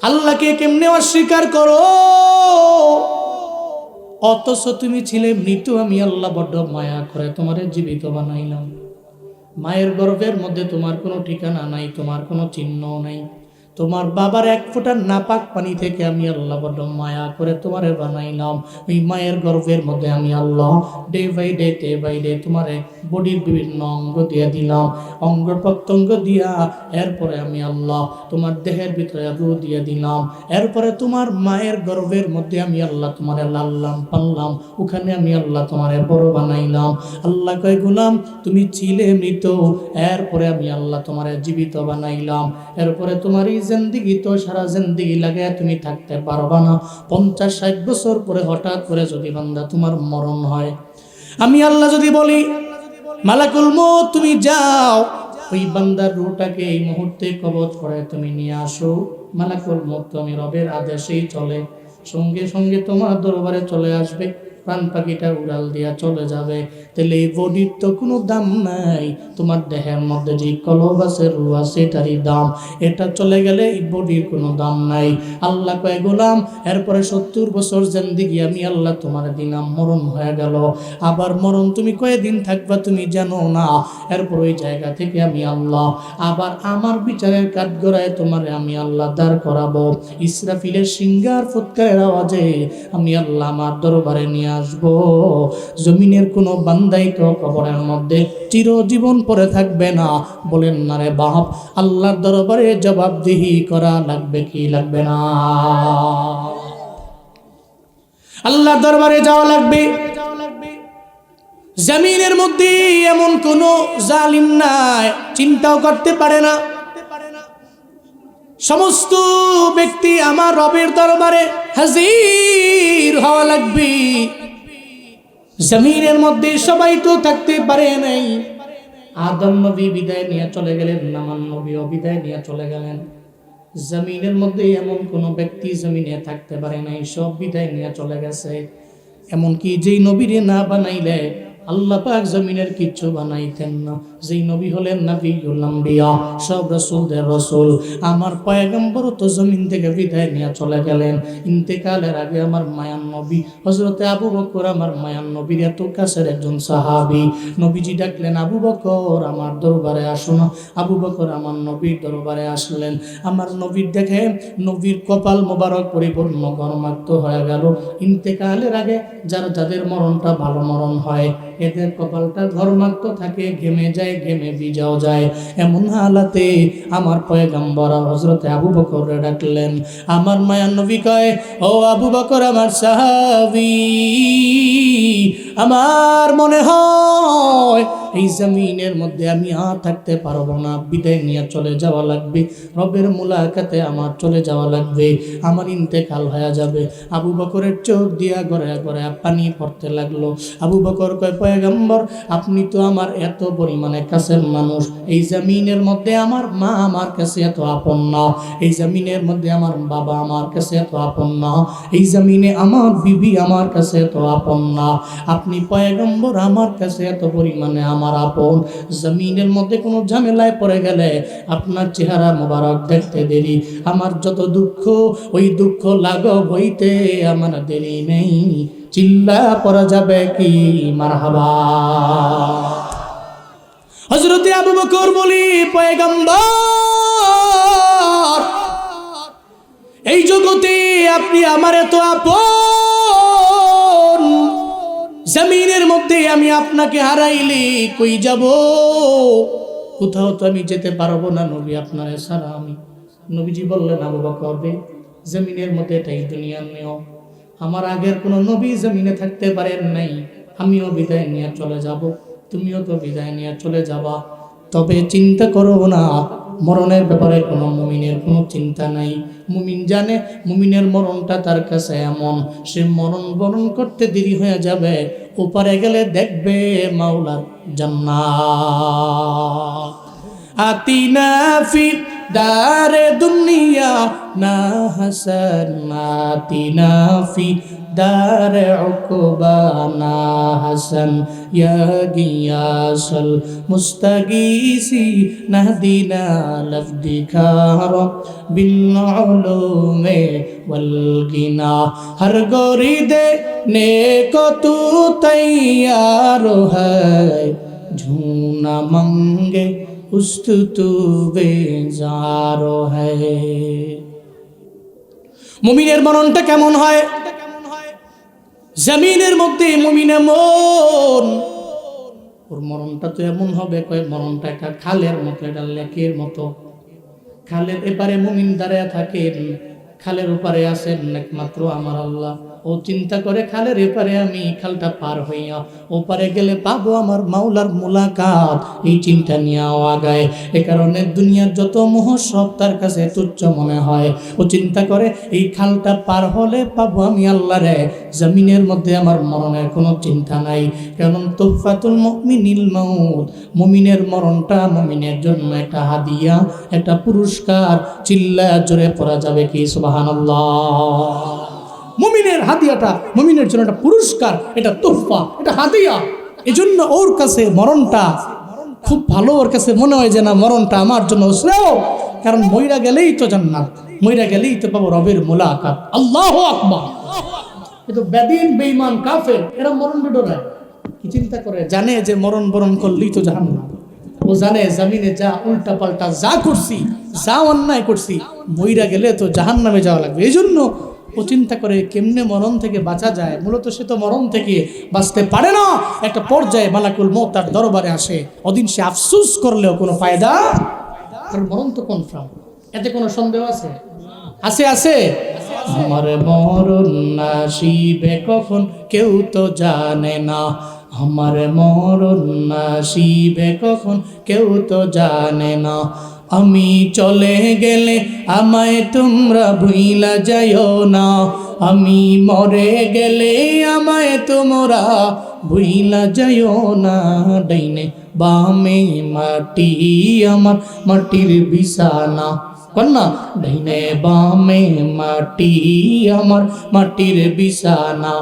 আল্লাহকে কেমনে অস্বীকার করো, অথচ তুমি ছিলে মৃত, আমি আল্লাহ বড্ড মায়া করে তোমারে জীবিত বানাইলাম। মায়ের গর্ভের মধ্যে তোমার কোনো ঠিকানা নাই, তোমার কোনো চিহ্ন নাই। তোমার বাবার এক ফোঁটা নাপাক পানি থেকে আমি আল্লাহ বড্ড মায়া করে তোমারে বানাইলাম। ওই মায়ের গর্ভের মধ্যে আমি আল্লাহ ডে বাই ডে তোমারে বডির বিভিন্ন অঙ্গ দিয়ে দিলাম, অঙ্গ প্রত্যঙ্গ দিয়া এরপরে আমি আল্লাহ তোমার দেহের ভিতরে রূহ দিয়ে দিলাম। এরপরে তোমার মায়ের গর্ভের মধ্যে আমি আল্লাহ তোমারে লাললাম পাললাম, ওখানে আমি আল্লাহ তোমারে বড় বানাইলাম। আল্লাহ কয় গোলাম তুমি ছিলে মৃত, এরপরে আমি আল্লাহ তোমারে জীবিত বানাইলাম। এরপরে তোমার এই জিন্দেগি তো সারা জিন্দেগি লাগে তুমি থাকতে পারবা না। 50-60 বছর পরে হঠাৎ করে যদি বান্দা তোমার মরণ হয়, আমি আল্লাহ যদি বলি মালাকুল মউত তুমি যাও, ওই বান্দার রূহটাকে এই মুহূর্তে কবজ করে তুমি নিয়ে আসো। মালাকুল মউত আমি রবের আদেশেই চলে, সঙ্গে সঙ্গে তোমার দরবারে চলে আসবে, প্রাণ পাখিটা উড়াল দিয়া চলে যাবে। তাহলে এই বডির তো কোনো দাম নাই, তোমার দেহের মধ্যে যে কলব আছে রূহ আছে এটারই দাম। এটা চলে গেলে এই বডির কোনো দাম নাই। আল্লাহ কয় গোলাম এরপরে 70 বছর জিন্দেগি আমি আল্লাহ তোমার দিলাম, মরণ হয়ে গেল। আবার মরণ তুমি কয়দিন থাকবা তুমি জানো না। এরপর ওই জায়গা থেকে আমি আল্লাহ আবার আমার বিচারের কাঠগড়ায় তোমারে আমি আল্লাহ দাঁড় করাবো। ইসরাফিলের সিংহার ফুৎকারের আওয়াজে আমি আল্লাহ আমার দরবারে নিয়ে আসবো। জমিনের কোনো বান্দাই তো কবরের মধ্যে চিরজীবন পরে থাকবে না। বলেন না রে বাপ, আল্লাহর দরবারে জবাবদিহি করা লাগবে কি লাগবে না? আল্লাহর দরবারে যাওয়া লাগবে। জমিনের মধ্যে এমন কোন জালিম নাই, চিন্তাও করতে পারে না। সমস্ত ব্যক্তি আমার রবের দরবারে হাজির হওয়া লাগবে। জমিনের মধ্যে সবাই তো থাকতে পারে নাই। আদম নবী বিদায় নিয়ে চলে গেলেন, নামান নবীও বিদায় নিয়ে চলে গেলেন। জমিনের মধ্যে এমন কোন ব্যক্তি জমিনে থাকতে পারে নাই, সব বিদায় নিয়ে চলে গেছে। এমনকি যেই নবীরে না বানাইলে আল্লাহ পাক জমিনের কিচ্ছু বানাইতেন না। যেই নবী হলেন নবিউল আম্বিয়া, সব রাসূলদের রাসূল। আমার পয়গম্বর তো জমিন থেকে বিদায় নিয়ে চলে গেলেন। ইন্তেকালের আগে আমার মায়ান নবী হযরতে আবু বকর, আমার মায়ান নবীর এত কাছের একজন সাহাবী, নবীজি ডাকলেন আবু বকর আমার দরবারে আসুন। আবু বকর আমার নবীর দরবারে আসলেন। আমার নবীর দেখে নবীর কপাল মোবারক পরিপূর্ণ গরমাক্ত হয়ে গেল। ইন্তেকালের আগে যাদের মরণটা ভালো মরণ হয়, এদের কপালটা ঘর্মাক্ত থাকে, ঘেমে যায়, ঘেমে ভিজাও যায়। এমন হালাতে আমার পয়গম্বর হযরতে আবু বকর ডাকলেন। আমার মায়ার নবী কয়, ও আবু বকর আমার সাহাবী, আমার মনে হয় এই জমিনের মধ্যে আমি আর থাকতে পারবো না, বিদায় নিয়ে চলে যাওয়া লাগবে। রবের মুলাকাতে আমার চলে যাওয়া লাগবে, আমার ইন্তেকাল হয়ে যাবে। আবু বকরের চোখ দিয়া গড়ে গড়ে পানি পড়তে লাগলো। আবু বকর কয়, পয়গম্বর আপনি তো আমার এত পরিমাণে কাছের মানুষ, এই জমিনের মধ্যে আমার মা আমার কাছে এত আপন না, এই জমিনের মধ্যে আমার বাবা আমার কাছে এত আপন না, এই জমিনে আমার বিবি আমার কাছে এত আপন না। আপনি পয়গম্বর আমার কাছে এত পরিমাণে আমার আপন। জমিনের মধ্যে কোনো ঝামেলায় পড়ে গেলে আপনার চেহারা মোবারক দেখতে দেরি, আমার যত দুঃখ ওই দুঃখ লাঘব হইতে আমার দেরি নেই। চিল্লা পড়া যাবে কি মারহাবা। হযরতে আবু বকর বলি, পয়গম্বর এই জগতে আপনি আমার এত আপন, জমিনের মধ্যে আমি আপনাকে হারাইলে কই যাব? কোথাও তো আমি যেতে পারবো না নবী আপনারে ছাড়া আমি। নবীজি বললেন, আবু বকর রে, জমিনের মধ্যে এটাই দুনিয়ার নিয়ম। আমার আগের কোনো নবী জমিনে থাকতে পারেন নাই, আমিও বিদায় নিয়ে চলে যাব, তুমিও তো বিদায় নিয়ে চলে যাবা। তবে চিন্তা করো না, মরণের ব্যাপারে কোনো মুমিনের কোনো চিন্তা নাই। মুমিন জানে মুমিনের মরণটা তার কাছে এমন, সে মরণ বরণ করতে দেরি হয়ে যাবে, ওপারে গেলে দেখবে মাওলার জান্নাত। আতিনা ফি দারে দুনিয়া না হাসানাতিনা ফি দারে উকবানা হাসান ইয়া গিয়াসুল মুস্তাগীসি নাহদিনা লফদিকার বিল উলুমে ওয়াল গিনা হর গোরি দে নেকো তু তৈয়ার হ্যায় ঝুনা মঙ্গে উস্তু বেজারো হ্যায়। মুমিনের মননটা কেমন হয়? জমিনের মধ্যে মুমিনের মন, ওর মরণটা তো এমন হবে, কয় মরণটা একটা খালের মতো, একটা লেকের মতো। খালের এপারে মুমিন দাঁড়ায় থাকেন, খালের ওপারে আছেন একমাত্র আমার আল্লাহ। ও চিন্তা করে খালের এপারে আমি খালটা পার হইয়া ওপারে গেলে পাবো আমার মাওলার মুলাকাত, এই চিন্তা নিয়ে আগায়। এ কারণে দুনিয়ার যত মোহ সব তার কাছে তুচ্ছ মনে হয়। ও চিন্তা করে এই খালটা পার হলে পাবো আমি আল্লাহরে। জমিনের মধ্যে আমার মরণের কোনো চিন্তা নাই, কারণ তুফাতুল মুমিনিল মাউত, মুমিনের মরণটা মুমিনের জন্য একটা হাদিয়া, একটা পুরস্কার। চিল্লা জোরে পড়া যাবে কি সুবহানাল্লাহ? মুমিনের হাদিয়াটা মুমিনের জন্য একটা পুরস্কার, এটা তোহফা, এটা হাদিয়া। এজন্য ওর কাছে মরণটা খুব ভালো, ওর কাছে মনে হয় যে না মরণটা আমার জন্য শ্রেয়, কারণ মইরা গেলেই তো জান্নাত, মইরা গেলেই তো পাবো রবের মুলাকাত। আল্লাহু আকবার। এ তো বেদিন বেঈমান কাফের, এরা মরণ ডরায়। কি চিন্তা করে? জানে যে মরণ বরণ করলেই তো জাহান্নাম। ও জানে জমিনে যা উল্টা পাল্টা যা করছি, যা অন্যায় করছি, মইরা গেলে তো জাহান্নামে যাওয়া লাগবে। এই জন্য ও চিন্তা করে কেমনে মরণ থেকে বাঁচা যায়। মূলত সে তো মরণ থেকে বাঁচতে পারে না। একটা পর্যায়ে মালাকুল মউত তার দরবারে আসে, ওদিন সে আফসোস করলেও কোনো ফায়দা, কারণ মরণ তো কনফার্ম, এতে কোনো সন্দেহ আছে? আছে আছে। আমার মরণ আসিবে কখন কেউ তো জানে না, আমার মরণ আসিবে কখন কেউ তো জানে না। আমি চলে গেলে আমায় তোমরা ভুইলা যাইও না, আমি মরে গেলে আমায় তোমরা ভুইলা যাইও না। ডাইনে বামে মাটি আমার মাটির বিছানা, কন্যা ডাইনে বামে মাটি আমার মাটির বিছানা,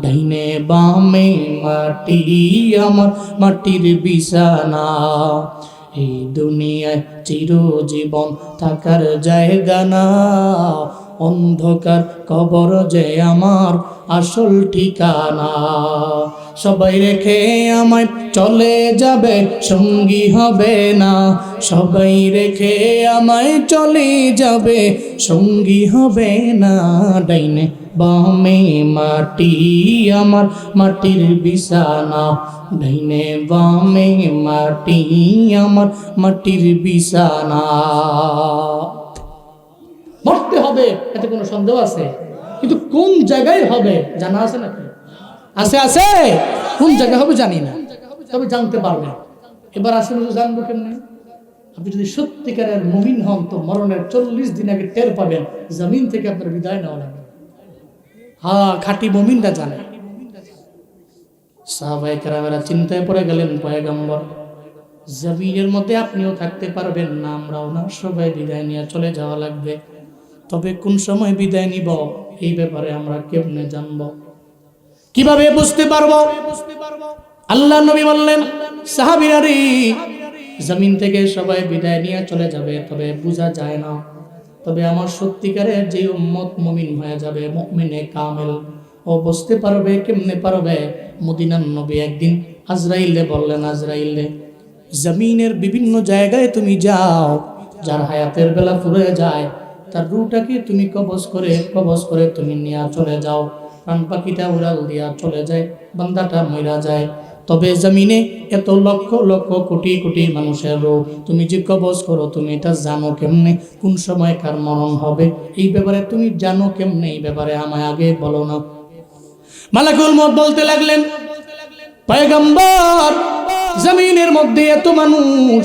ডাইনে বামে মাটি আমার মাটির বিছানা। এই দুনিয়ায় চিরজীবন থাকার জায়গা না, অন্ধকার কবর যে আমার আসল ঠিকানা। সবাই রেখে আমায় চলে যাবে, সঙ্গী হবে না, সবাই রেখে আমায় চলে যাবে, সঙ্গী হবে না। ডাইনে বামে মাটি আমার মাটির বিছানা, ডাইনে বামে মাটি আমার মাটির বিছানা। মরতে হবে, এতে কোনো সন্দেহ আছে? কিন্তু কোন জায়গায় হবে জানা আছে নাকি? আছে আছে। কোন জায়গায় হবে জানি না, তবে জানতে পারবেন। এবার আসলে জানবো কেমনে? আপনি যদি সত্যিকারের মুমিন হন তো মরণের 40 দিন আগে টের পাবেন, জমিন থেকে আপনার বিদায় নেওয়া লাগবে। হ্যাঁ, খাঁটি মুমিনরা জানে। সাহাবায়ে কেরামেরা চিন্তায় পড়ে গেলেন, পয়গম্বর জমিনের মধ্যে আপনিও থাকতে পারবেন না, আমরাও না, সবাই বিদায় নিয়ে চলে যাওয়া লাগবে। তবে কোন সময় বিদায় নিব এই ব্যাপারে আমরা কেমনে জানবো, কিভাবে বুঝতে পারবো? আল্লাহ নবী বললেন, সাহাবীরা রে, জমিন থেকে সবাই বিদায় নিয়ে চলে যাবে, তবে বোঝা যায় না। তবে আমার সত্যিকারের যে উম্মত মুমিন হয়ে যাবে, মুমিনে কামেল, ও বুঝতে পারবে। কেমনে পারবে? মদিনার নবী একদিন আজরাইলে বললেন, আজরাইলে জমিনের বিভিন্ন জায়গায় তুমি যাও, যার হায়াতের বেলা ফুরে যায় তার রূহটাকে তুমি কবজ করে তুমি নিয়ে চলে যাও। প্রাণ পাখিটা উড়াল দিয়া চলে যায়, বান্দাটা মইরা যায়। তবে জমিনে এত লক্ষ লক্ষ কোটি কোটি মানুষের রূহ তুমি যে কবজ করো, তুমি এটা জানো কেমনে কোন সময় কার মরণ হবে? এই ব্যাপারে তুমি জানো কেমনে? এই ব্যাপারে আমায় আগে বলো না। মালাকুল মউত বলতে লাগলেন, পয়গম্বর জমিনের মধ্যে এত মানুষ,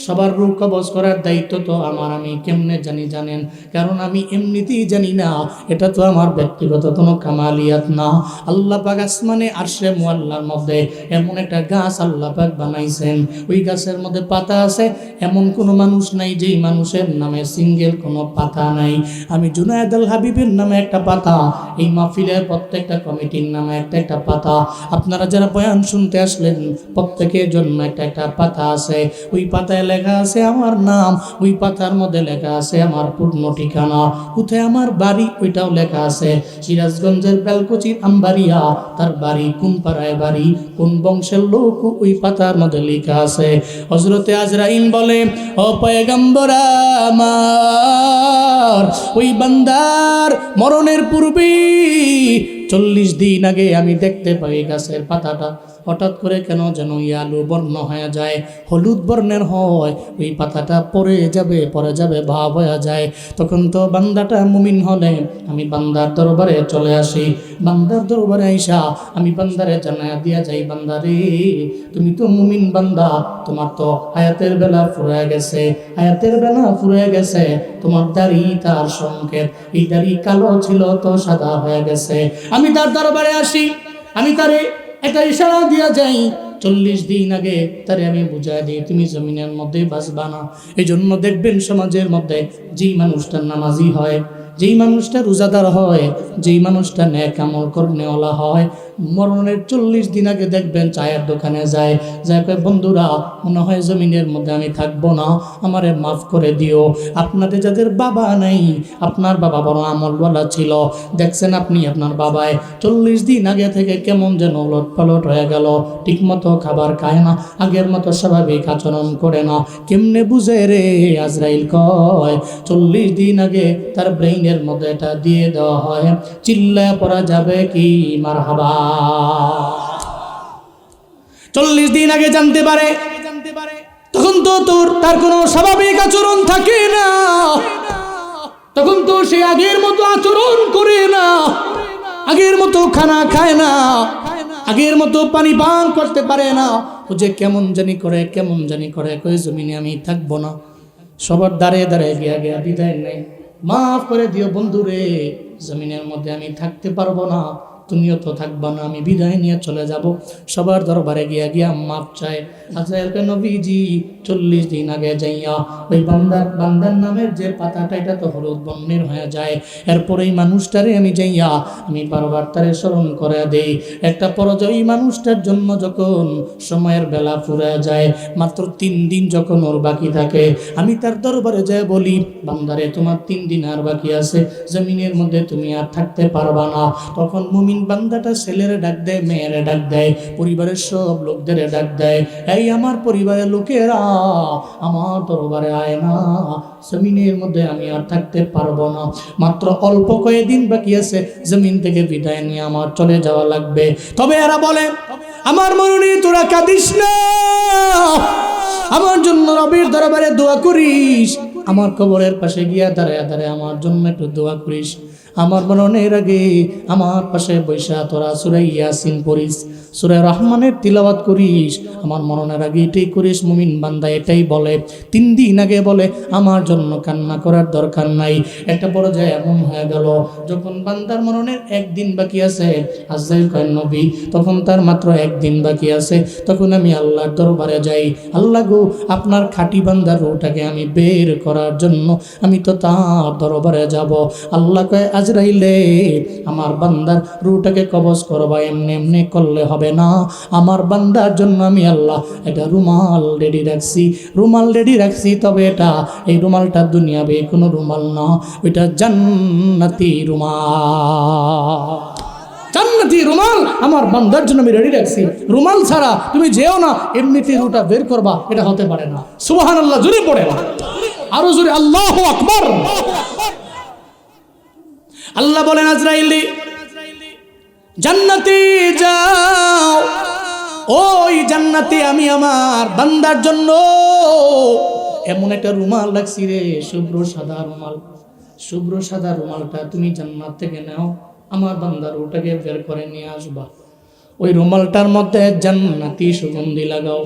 সবার রূহ কবজ করার দায়িত্ব তো আমার। আমি কেমনে জানি জানেন? কারণ আমি এমনিতেই জানি না, এটা তো আমার ব্যক্তিগত কোনো কামালিয়াত না। আল্লাহ পাক আসমানে আরশে মুআল্লার মধ্যে এমন একটা গাছ আল্লাহ পাক বানাইছেন, ওই গাছের মধ্যে পাতা আছে, এমন কোনো মানুষ নাই যেই মানুষের নামে সিঙ্গেল কোনো পাতা নাই। আমি জুনায়েদ আল হাবিবের নামে একটা পাতা, এই মাহফিলের প্রত্যেকটা কমিটির নামে একটা একটা পাতা, আপনারা যারা বয়ান শুনতে আসলেন প্রত্যেকের জন্য একটা একটা পাতা আছে। ওই পাতায় লেখা আছে আমার নাম, ওই পাতার মধ্যে লেখা আছে আমার পূর্ণ ঠিকানা, কোথায় আমার বাড়ি ওইটাও লেখা আছে। সিরাজগঞ্জের বেলকুচির আমবাড়িয়া, তার বাড়ি কোন পাড়ায় বাড়ি, কোন বংশের লোক, ওই পাতার মধ্যে লেখা আছে। হযরতে আজরাইল বলে, ও পয়গম্বর আমার, ওই বান্দার মরণের পূর্বে 40 দিন আগে আমি দেখতে পাই গাছের পাতাটা হঠাৎ করে কেন যেন আলু বর্ণ হয়ে যায়, হলুদ বর্ণের হয়, ওই পাতাটা পরে যাবে ভাব হয়ে যায়। তখন তো বান্দাটা মুমিন হলে আমি বান্দার দরবারে চলে আসি, বান্দার দরবারে আইসা আমি বান্দারে জানায়া দিয়া যাই, বান্দারে তুমি তো মুমিন বান্দা, তোমার তো হায়াতের বেলা ফুরায় গেছে, হায়াতের বেলা ফুরায় গেছে, তোমার দাড়ি তার সংকেত, এই দাড়ি কালো ছিল তো সাদা হয়ে গেছে। আমি তার দরবারে আসি, আমি তারে একটা ইশারা দিয়া যাই, 40 দিন আগে তারে আমি বুঝাই দিই তুমি জমিনের মধ্যে বাঁচবা না। এই জন্য দেখবেন সমাজের মধ্যে যেই মানুষটা নামাজি হয়, যেই মানুষটা রোজাদার হয়, যেই মানুষটা নেক আমল করনেওয়ালা হয়, মরণের 40 দিন আগে দেখবেন চায়ের দোকানে যায়, কয় বন্ধুরা মনে হয় জমিনের মধ্যে আমি থাকবো না, আমারে মাফ করে দিও। আপনাদের যাদের বাবা নেই, আপনার বাবা বড় আমলওয়ালা ছিল, দেখছেন আপনি আপনার বাবায় 40 দিন আগে থেকে কেমন যেন লটপালট হয়ে গেল, ঠিকমতো খাবার খায় না, আগের মতো স্বাভাবিক আচরণ করে না, কেমনে বুঝে রে? আজরাইল কয় 40 দিন আগে তার ব্রেইনের মধ্যে এটা দিয়ে দেওয়া হয়, চিল্লায় পড়া যাবে কি মারহাবা। 40 দিন আগে জানতে পারে, তখন তো তার কোনো স্বাভাবিক আচরণ থাকে না, তখন তো সে আগের মতো আচরণ করে না, আগের মতো খানা খায় না, আগের মতো পানি পান করতে পারে না, ও যে কেমন জানি করে কই জমিনে আমি থাকবো না। সবার দাঁড়িয়ে গিয়া বিদায় নেই, মাফ করে দিও বন্ধুরে, জমিনের মধ্যে আমি থাকতে পারবো না, তুমিও তো থাকবা না, আমি বিদায় নিয়ে চলে যাব। সবার দরবারে গিয়া মাপ চায়। আজরাইলকে নবীজি 40 দিন আগে যাইয়া ওই বান্দার নামের যে পাতাটা এটা তো হলুদ বর্ণের হয়ে যায়, এরপরে এই মানুষটারে আমি যাইয়া আমি বারবার তারে স্মরণ করে দেই। একটা পরাজয়ী মানুষটার জন্য যখন সময়ের বেলা ফুরে যায়, মাত্র 3 দিন যখন ওর বাকি থাকে, আমি তার দরবারে যাই বলি, বান্দারে তোমার 3 দিন আর বাকি আছে, জমিনের মধ্যে তুমি আর থাকতে পারবা না। তখন মুমিন বান্দাটা ছেলেরে ডাক দেয়, মেয়েরে ডাক দেয়, পরিবারের সব লোকদের ডাক দেয়, এই আমার পরিবারের লোকেরা আমার দরবারে আয় না, জমিনের মধ্যে আমি আর থাকতে পারবো না, মাত্র অল্প কয়েকদিন বাকি আছে, জমিন থেকে বিদায় নিয়ে আমার চলে যাওয়া লাগবে। তবে এরা বলে, আমার মরণে তোরা কাঁদিস না, আমার জন্য রবের দরবারে দোয়া করিস, আমার কবরের পাশে গিয়া দাঁড়ায় আমার জন্য একটু দোয়া করিস, আমার মরণের আগে আমার পাশে বৈশা তোরা সূরা ইয়াসিন পড়িস, সূরা রহমানের তিলাওয়াত করিস, আমার মরণের আগে এটাই করিস। মুমিন বান্দা এটাই বলে। 3 দিন আগে বলে আমার জন্য কান্না করার দরকার নাই। একটা পর্যায়ে এমন হয়ে গেল, যখন বান্দার মরণের 1 দিন বাকি আছে, আজরাইল কয় নবী তখন তার মাত্র 1 দিন বাকি আছে, তখন আমি আল্লাহর দরবারে যাই, আল্লাহ গো আপনার খাঁটি বান্দার রূহটাকে আমি বের করার জন্য আমি তো তার দরবারে যাব। আল্লাহ কয় আজরাইলে আমার বান্দার রূহটাকে কবজ করবা, এমনি এমনি করলে হবে না, আমার বান্দার জন্য আমি আল্লাহ একটা রুমাল রেডি রাখছি, তবে এই রুমালটা দুনিয়াবে কোনো রুমাল না, ওইটা জান্নাতি রুমাল, জান্নাতি রুমাল আমার বান্দার জন্য আমি রেডি রাখছি। রুমাল ছাড়া তুমি যেও না, এমনিতে রুটা বের করবা, এটা হতে পারে না। সুবহানাল্লাহ জোরে পড়ে না, আরো জোরে আল্লাহু আকবার। আল্লাহ বলেন আজরাইল জান্নাতে যাও, ওই জান্নাতে আমি আমার বান্দার জন্য এমন একটা রুমাল রাখছি রে, শুভ্র সাদা রুমালটা তুমি জান্নাত থেকে নাও, আমার বান্দার ওটাকে বের করে নিয়ে আসবা, ওই রুমালটার মধ্যে জান্নাতি সুগন্ধি লাগাও,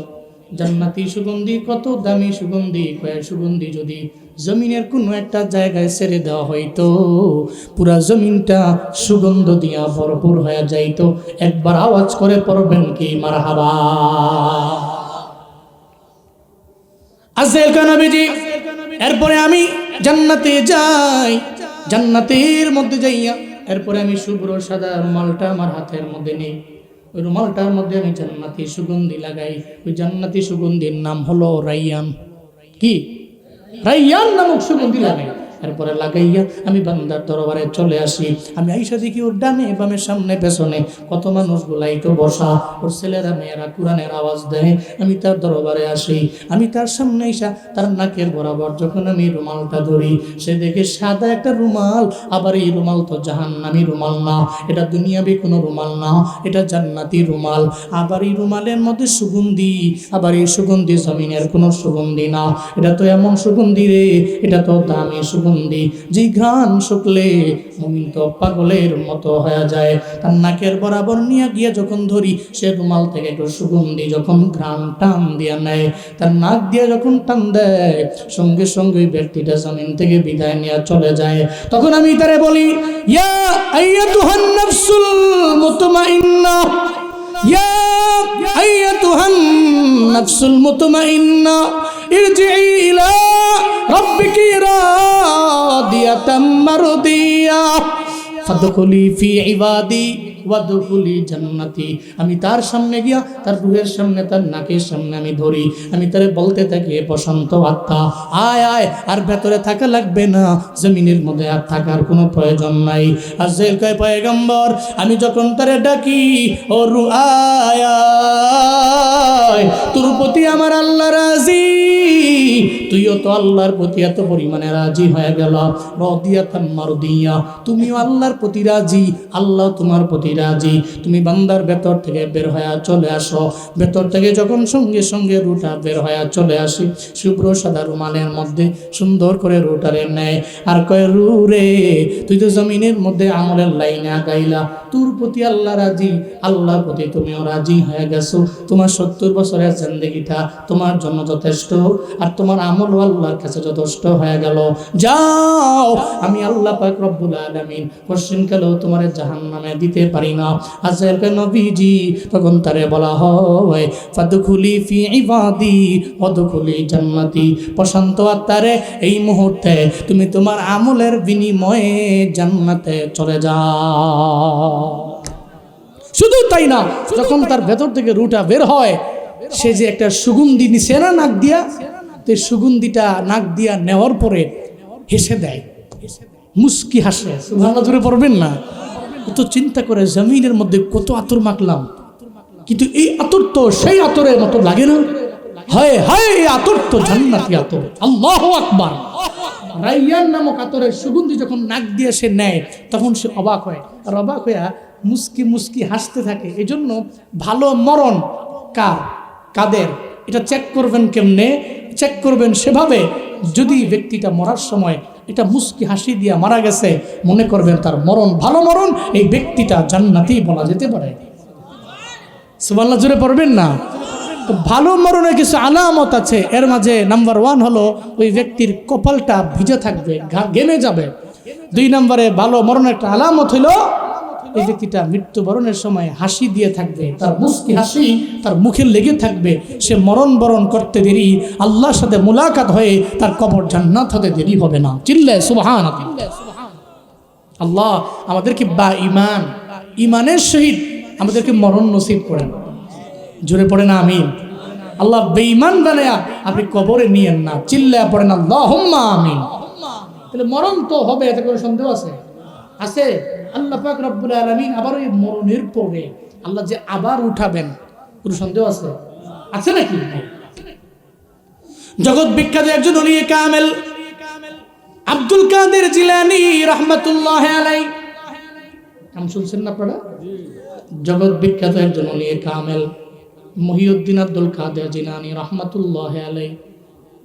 জান্নাতি সুগন্ধি কত দামি সুগন্ধি, কয় সুগন্ধি যদি জমিনের কোনো একটা জায়গায় ছেড়ে দেওয়া হইতো পুরা জমিনটা সুগন্ধ দিয়া ভরপুর হয়ে যাইতো। একবার আওয়াজ করে পড়বেন কি মারহাবা। আজরাইল কয় নবীজি এরপরে আমি জান্নাতে যাই, জান্নাতের মধ্যে যাইয়া এরপরে আমি শুভ্র সাদা রুমালটা আমার হাতের মধ্যে নেই, ওই রুমালটার মধ্যে আমি জান্নাতি সুগন্ধি লাগাই। ওই জান্নাতি সুগন্ধির নাম হলো রাইয়ান। কি? রাইয়ান নামক সুগন্ধি লাগাই। এরপরে লাগাইয়া আমি বান্দার দরবারে চলে আসি। আমি আইসা দেখি ওর ডানে বামে সামনে পেছনে কত মানুষ গুলাইতো বসা, ওর ছেলেরা মেয়েরা কোরআনের আওয়াজ দেয়। আমি তার দরবারে আসি, আমি তার সামনে আইসা তার নাকের বরাবর যখন আমি রুমালটা ধরি, সে দেখে সাদা একটা রুমাল। আবার এই রুমাল তো জাহান্নামী রুমাল না, এটা দুনিয়াবি কোনো রুমাল না, এটা জান্নাতি রুমাল। আবার এই রুমালের মধ্যে সুগন্ধি, আবার এই সুগন্ধি জমিনের কোনো সুগন্ধি না, এটা তো এমন সুগন্ধি রে, এটা তো দামি সুগন্ধি, যেই ঘ্রাণ শুকলে মুমিন তো পাগলের মতো হয়ে যায়। তার নাকের বরাবর নিয়ে গিয়ে যখন ধরি, সে রুমাল থেকে একটু সুগন্ধি যখন ঘ্রাণ টান দিয়ে নেয়, তার নাক দিয়ে যখন টান দেয়, সঙ্গে সঙ্গে ওই ব্যক্তিটা জমিন থেকে বিদায় নিয়ে চলে যায়। তখন আমি তারে বলি, ইয়া আইয়াতুহান নাফসুল মুতমাইন্না, ইয়া আইয়াতুহান নাফসুল মুতমাইন্না ইরজিই ইলা রাব্বিকি রাদিয়াতাম মারদিয়া ফাদখুলি ফি ইবাদি ওয়াদখুলি জান্নাতি। আমি তার সামনে গিয়া তার রুহের সামনে, তার নাকের সামনে আমি ধরি, আমি তারে বলতে থাকি, প্রশান্ত আত্মা আয় আয়, আর ভেতরে থাকা লাগবে না, জমিনের মধ্যে আর থাকার কোনো প্রয়োজন নাই। আর জেল কয় পয়গম্বর, আমি যখন তারে ডাকি, ও রু আয় আয়, তোর প্রতি আমার আল্লাহ রাজি, তুইও তো আল্লাহর প্রতি এত পরিমাণে রাজি হয়ে গেল। রাদিয়াতাম মারদিয়া, তুমিও আল্লাহর প্রতি রাজি, আল্লাহ তোমার প্রতি রাজি। তুমি বান্দার ভেতর থেকে বের হয়ে চলে আসো। ভেতর থেকে যখন সঙ্গে সঙ্গে রুটা বের হয়ে চলে আসি, শুভ্র সাদা রুমালের মধ্যে সুন্দর করে রুটারে নেয় আর কয়, রু রে, তুই তো জমিনের মধ্যে আমলের লাইনে আগাইলা, তোর প্রতি আল্লাহ রাজি, আল্লাহর প্রতি তুমিও রাজি হয়ে গেছো। তোমার 70 বছরের জিন্দেগিটা তোমার জন্য যথেষ্ট, আর তোমার আমল আল্লাহর কাছে যথেষ্ট হয়ে গেল। যাও, আমি আল্লাহ পাক রব্বুল আলামিন পশ্চিমকালেও তোমার জাহান্নামে দিতে পারি না। আজরাইল কয় নবীজি, তখন তারে বলা হয়, ফাদখুলি ফি ইবাদি ওয়াদখুলি জান্নাতি, প্রশান্ত আত্মারে এই মুহূর্তে তুমি তোমার আমলের বিনিময়ে জান্নাতে চলে যাও। শুধু তাই না, যখন তার ভেতর থেকে রুটা বের হয়, সে যে একটা সুগন্ধি নিছে না নাক দিয়া, তো সুগন্ধিটা নাক দিয়া নেওয়ার পরে হেসে দেয়, মুস্কি হাসে। সুবহানাল্লাহ জোরে পড়বেন না? তো চিন্তা করে জমিনের মধ্যে কত আতর মাখলাম, কিন্তু এই আতর তো সেই আতরের মতো লাগে না। হায় হায়, এই আতর তো জান্নাতি আতর। আল্লাহু আকবার। রাইয়ান নামক আতরের সুগন্ধি যখন নাক দিয়ে সে নেয়, তখন সে অবাক হয়, আর অবাক হইয়া মুস্কি মুস্কি হাসতে থাকে। এই জন্য ভালো মরণ কাদের এটা চেক করবেন কেমনে? চেক করবেন সেভাবে, যদি ব্যক্তিটা মরার সময় এটা মুস্কি হাসি দিয়া মারা গেছে, মনে করবেন তার মরণ ভালো মরণ, এই ব্যক্তিটা জান্নাতি বলা যেতে পারে। সুবহানাল্লাহ জোরে পড়বেন না? তো ভালো মরণের কিছু আলামত আছে, এর মাঝে নাম্বার 1 হলো ওই ব্যক্তির কপালটা ভিজে থাকবে, ঘেমে যাবে। 2 নম্বরে ভালো মরণের একটা আলামত হলো এই ব্যক্তিটা মৃত্যুবরণের সময় হাসি দিয়ে থাকবে, তার মুস্কি হাসি তার মুখে লেগে থাকবে। সে মরণ বরণ করতে দেরি আল্লাহর সাথে মুলাকাত হয়ে তার কবর জান্নাত হতে দেরি হবে না। চিল্লায় সুবহানাল্লাহ। আল্লাহ আমাদেরকে বা ইমানের সহিত আমাদেরকে মরণ নসিব করেন। জোরে পড়ে না আমিন। আল্লাহ বেঈমান বানায়া আপনি কবরে নিয়েন না। চিল্লায় পড়েন আল্লাহুম্মা আমিন। তাহলে মরণ তো হবে, এতে কোনো সন্দেহ আছে? আল্লাহ পাক রব্বুল আলামিন আবার ওই মরণের পরে আল্লাহ যে আবার উঠাবেন, কোনো সন্দেহ আছে নাকি? জগৎ বিখ্যাত একজন ওলিয়ে কামেল আব্দুল কাদের জিলানী রাহমাতুল্লাহি আলাইহি, নাম শুনছেন না আপনারা? জগৎ বিখ্যাত একজন ওলিয়ে কামেল মহিউদ্দিন আব্দুল কাদের জিলানী রাহমাতুল্লাহি আলাইহি,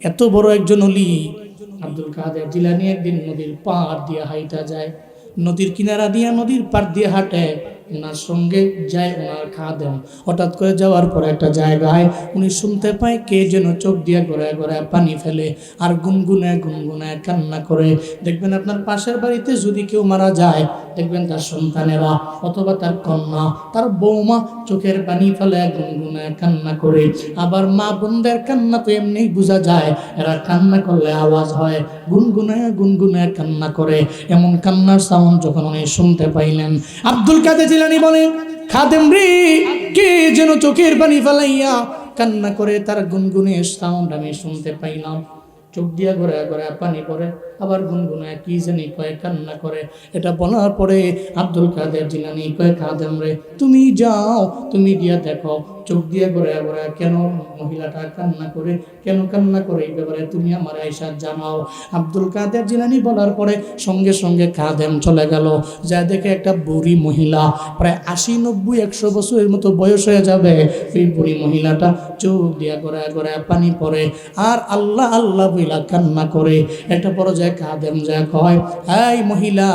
এত বড় একজন ওলি আব্দুল কাদের জিলানী একদিন নদীর পাড় দিয়ে হাইটা যায়, নদীর কিনারা দিয়া নদীর পাড় দিয়ে হাঁটে, ওনার সঙ্গে যায় ওনার খাদেম। হঠাৎ করে যাওয়ার পর একটা জায়গায় উনি শুনতে পায় কে যেন চোখ দিয়ে গড়ায় গড়ায় পানি ফেলে আর গুনগুনায় গুনগুনায় কান্না করে। দেখবেন আপনার পাশের বাড়িতে যদি কেউ মারা যায়, দেখবেন তার সন্তানেরা অথবা তার কন্যা, তার বৌমা চোখের পানি ফেলে গুনগুনায় কান্না করে। আবার মা বোনদের কান্না তো এমনি বোঝা যায়, এরা কান্না করলে আওয়াজ হয়, গুনগুনায় কান্না করে। এমন কান্নার সাউন্ড যখন উনি শুনতে পাইলেন, আব্দুল কাদের জিলানী বলে, খাদেম রে, কে যেন চোখের পানি ফেলাইয়া কান্না করে, তার গুনগুনের সাউন্ড আমি শুনতে পাইলাম। চোখ দিয়া ঘোরা ঘোরা পানি পড়ে, আবার গুনগুনায় কি জানি কয়ে কান্না করে। এটা বলার পরে আব্দুল কাদের জিলানী কয়ে, খাদেম রে, তুমি যাও, তুমি গিয়া দেখো চোখ দিয়ে ঘোরা ঘোরা কেন মহিলাটা কান্না করে, কেন কান্না করে, এই ব্যাপারে তুমি আমার আয়েশা জানাও। আব্দুল কাদের জিলানী বলার পরে সঙ্গে সঙ্গে খাদেম চলে গেল, যা দেখে একটা বুড়ি মহিলা, প্রায় 80, 90, 100 বছরের মতো বয়স হয়ে যাবে। এই বুড়ি মহিলাটা চোখ দিয়া ঘোরা ঘোরা পানি পড়ে আর আল্লাহ আল্লাহ বইলা কান্না করে। একটা পর্যায়ে খাদেম যা কয়, এই মহিলা,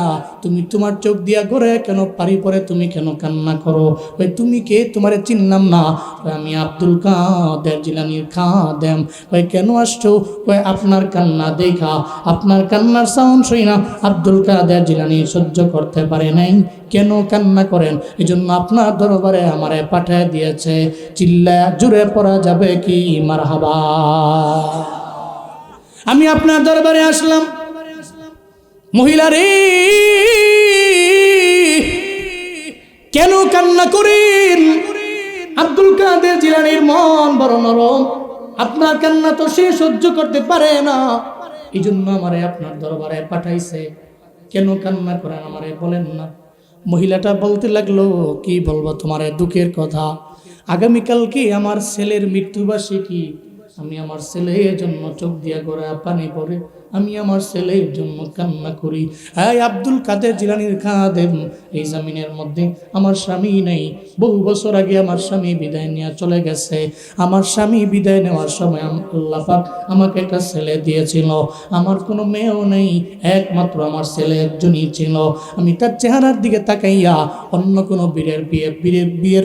তুমি তোমার চোখ দিয়া করে কেন পানি পড়ে, তুমি কেন কান্না করো? ওই তুমি কে? তোমারে চিনলাম না। আমি আব্দুল কাদের জিলানীর খাদেম। ওই কেন আসছো? ওই আপনার কান্না দেখা, আপনার কান্নার সাউন্ড শুই না আব্দুল কাদের জিলানী সহ্য করতে পারে নাই, কেন কান্না করেন, এই জন্য আপনার দরবারে আমারে পাঠিয়ে দিয়েছে। চিল্লা জুড়ে পড়া যাবে কি মারহাবা? আমি আপনার দরবারে আসলাম। মহিলা রে, কেন কান্না করেন? আব্দুল কাদের জিলানীর মন বড় নরম, আপনার কান্না তো সে সহ্য করতে পারে না, এই জন্য আমারে আপনার দরবারে পাঠাইছে। কেন কান্না করেন আমারে বলেন না। মহিলাটা বলতে লাগলো, কি বলবো তোমারে দুঃখের কথা, আগামীকালকে আমার ছেলের মৃত্যুবার্ষিকী। আমি আমার ছেলের জন্য চোখ দিয়া গড়া পানি পড়ে, আমি আমার ছেলের জন্য কান্না করি। এই আব্দুল কাদের জিলানীর খাদেম, এই জমিনের মধ্যে আমার স্বামী নেই। বহু বছর আগে আমার স্বামী বিদায় নিয়ে চলে গেছে। আমার স্বামী বিদায় নেওয়ার সময় আল্লাহ পাক আমাকে একটা ছেলে দিয়েছিল। আমার কোনো মেয়েও নেই, একমাত্র আমার ছেলে একজনই ছিল। আমি তার চেহারার দিকে তাকাইয়া অন্য কোনো বীরের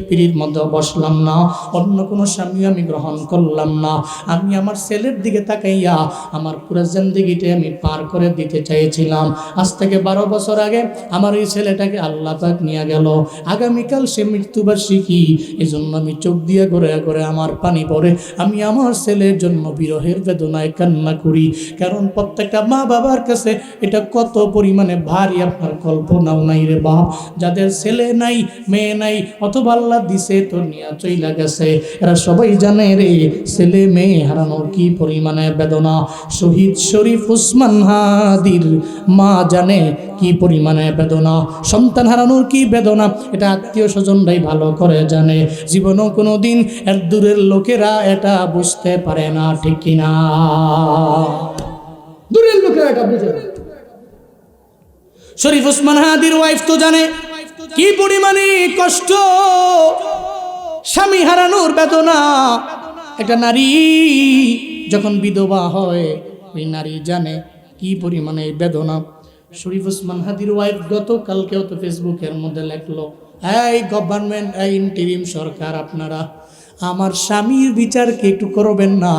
পিড়ির মধ্যে বসলাম না, অন্য কোনো স্বামী আমি গ্রহণ করলাম না। আমি আমার ছেলের দিকে তাকাইয়া আমার পুরো জিন্দেগি আমি পার করে দিতে চাইছিলাম। আজ থেকে 12 বছর আগে আমার এই ছেলেটাকে আল্লাহ পাক নিয়ে গেল। আগামীকাল সে মৃত্যুবার্ষিকী, এই জন্য আমি চোখ দিয়ে ঘুরে ঘুরে আমার পানি পড়ে, আমি আমার ছেলের জন্য বিরহের বেদনায় কান্না করি। কারণ প্রত্যেকটা মা বাবার কাছে এটা কত পরিমাণে ভারী, আপনার কল্পনাও নাই রে বাপ। যাদের ছেলে নাই, মেয়ে নাই, অথবা আল্লাহ দিছে তো নিয়ে চইলা গেছে, এরা সবাই জানে রে ছেলে মেয়ে হারানোর কি পরিমাণে বেদনা। শহীদ শরীফ উসমান হাদির মা জানে কি পরিমাণে বেদনা, সন্তান হারানোর কি বেদনা, এটা আত্মীয় স্বজনরাই ভালো করে জানে। জীবনেও কোনো দিন এর দূরের লোকেরা এটা বুঝতে পারে না, ঠিক কিনা? দূরের লোকেরা এটা বুঝে না। শরীফ উসমান হাদির ওয়াইফ তো জানে কি পরিমাণে কষ্ট, স্বামী হারানোর বেদনা। একটা নারী যখন বিধবা হয়, ওই নারী জানে কি পরিমাণে বেদনা। শরীফ উসমান হাদির ওয়াইফ গতকালকেও তো ফেসবুকের মধ্যে লেখলো, এই গভর্নমেন্ট, এই ইন্টারিম সরকার, আপনারা আমার স্বামীর বিচারকে একটু করবেন না।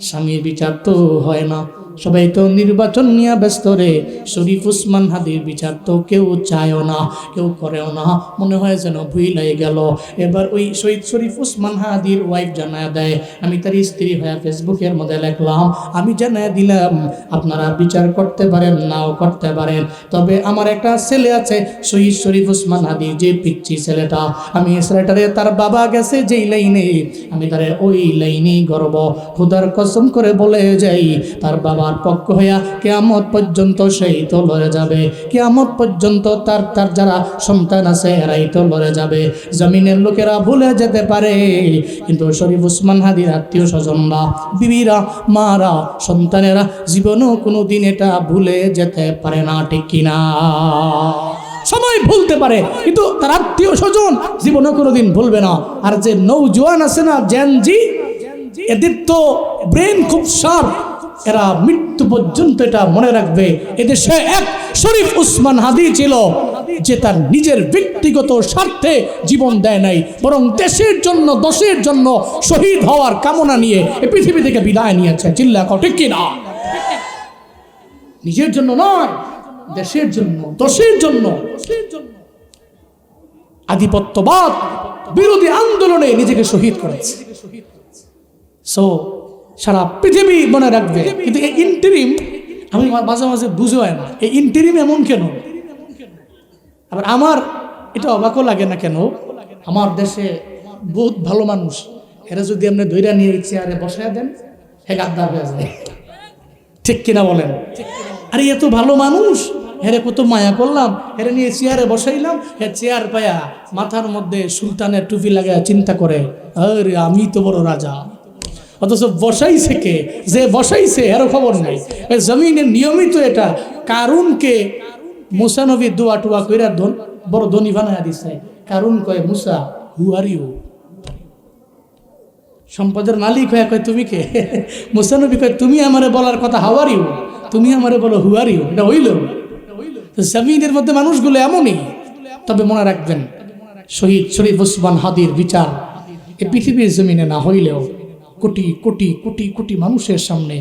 স্বামীর বিচার তো হয় না, সবাই তো নির্বাচন নিয়ে ব্যস্ত রে। শরীফ উসমান হাদির বিচার তো কেউ চায়ও না, কেউ করেও না, মনে হয় যেন ভুইলাই গেল। এবার ওই শহীদ শরীফ উসমান হাদির ওয়াইফ জানায় দেয়, আমি তার স্ত্রী হয়ে ফেসবুকের মধ্যে লিখলাম, আমি জানায় দিলাম আপনারা বিচার করতে পারেন, নাও করতে পারেন, তবে আমার একটা ছেলে আছে শহীদ শরীফ উসমান হাদির, যে পিচ্ছি ছেলেটা, আমি ছেলেটারে তার বাবা গেছে যেই লাইনে, আমি তারে ওই লাইনেই গর্ব। খোদার কসম করে বলে যাই, তার বাবার পক্ষ হইয়া কিয়ামত পর্যন্ত সেই তো লড়ে যাবে। কিয়ামত পর্যন্ত তার যারা সন্তান আছে এরাই তো লড়ে যাবে। জমিনের লোকেরা ভুলে যেতে পারে, কিন্তু শরীফ উসমান হাদির আত্মীয় স্বজনরা, বিবিরা, মারা, সন্তানেরা জীবনেও কোনো দিন এটা ভুলে যেতে পারে না, ঠিক কিনা? সবাই ভুলতে পারে, কিন্তু তার আত্মীয় স্বজন জীবনে কোনোদিন ভুলবে না। আর যে নৌজওয়ান আছে না, জেনজি, এদের তো ব্রেন খুব শার্প, এরা মৃত্যু পর্যন্ত এটা মনে রাখবে। এদেশে এক শরীফ উসমান হাদি ছিল, যে তার নিজের ব্যক্তিগত স্বার্থে জীবন দেয় নাই, বরং দেশের জন্য দশের জন্য শহীদ হওয়ার কামনা নিয়ে এই পৃথিবী থেকে বিদায় নিয়েছে। চিল্লা কও ঠিক কিনা? নিজের জন্য নয়, দেশের জন্য দশের জন্য। আধিপত্যবাদ বিরোধী আন্দোলনে নিজেকে শহীদ করেছে। সো সারা পৃথিবী মনে রাখবে। কিন্তু এই ইন্টারিম আমি মাঝে মাঝে বুঝে হয় না, এই ইন্টারিম এমন কেন? আবার আমার এটা অবাকও লাগে না কেন, আমার দেশে বহুত ভালো মানুষ, এরা যদি আপনি দইরা নিয়ে চেয়ারে বসায় দেন, হে গাদ্দার হয়ে যায়। ঠিক কিনা বলেন? আরে এত ভালো মানুষ, হেরে কত মায়া করলাম, হেরে নিয়ে চেয়ারে বসাইলাম, হে চেয়ার পায়া মাথার মধ্যে সুলতানের টুপি লাগায় চিন্তা করে, আরে আমি তো বড় রাজা। অথচ বসাইছে কে? যে বসাইছে এরও খবর নাই। জমিনের নিয়মিত এটা কারুনকে মুসা নবী দোয়া টুয়া কইরা বড় ধনী বানায় দিছে। কারুন কয়, মুসা হু আর ইউ? সম্পদের মালিক হয়ে কয় তুমি কে? মুসা নবী কয়, তুমি আমারে বলার কথা হাউ আর ইউ, তুমি আমারে বলো হু আর ইউ। এটা হইল? জমিনের মধ্যে মানুষগুলো এমনই। তবে মনে রাখবেন, শহীদ শরীফ ওসমান হাদির বিচার এই পৃথিবীর জমিনে না হইলেও কোটি কোটি কোটি কোটি মানুষের সামনে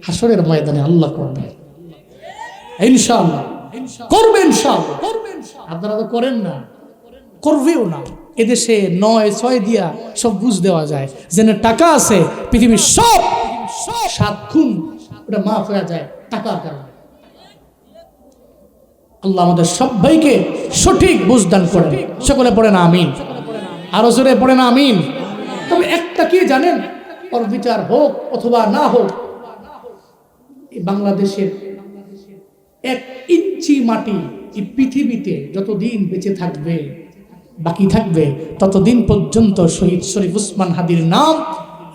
হাসরের ময়দানে আল্লাহ করবেন ইনশাআল্লাহ, করবেন ইনশাআল্লাহ। আপনারা তো করেন না, করবেও না। এদেশে 9-6 দিয়া সব বুঝ দেওয়া যায়, যেন টাকা আছে পৃথিবীর সব 7 খুন ওটা মাফ হয়ে যায় টাকার কারণে। আল্লাহ আমাদের সবাইকে সঠিক বুঝদান করেন। সকলে পড়েন আমিন, আরো জোরে পড়েন আমিন। তবে একটা কি জানেন, ওর বিচার হোক অথবা না হোক, বাংলাদেশের 1 ইঞ্চি মাটি এই পৃথিবীতে যতদিন বেঁচে থাকবে, বাকি থাকবে, ততদিন পর্যন্ত শহীদ শরীফ ওসমান হাদির নাম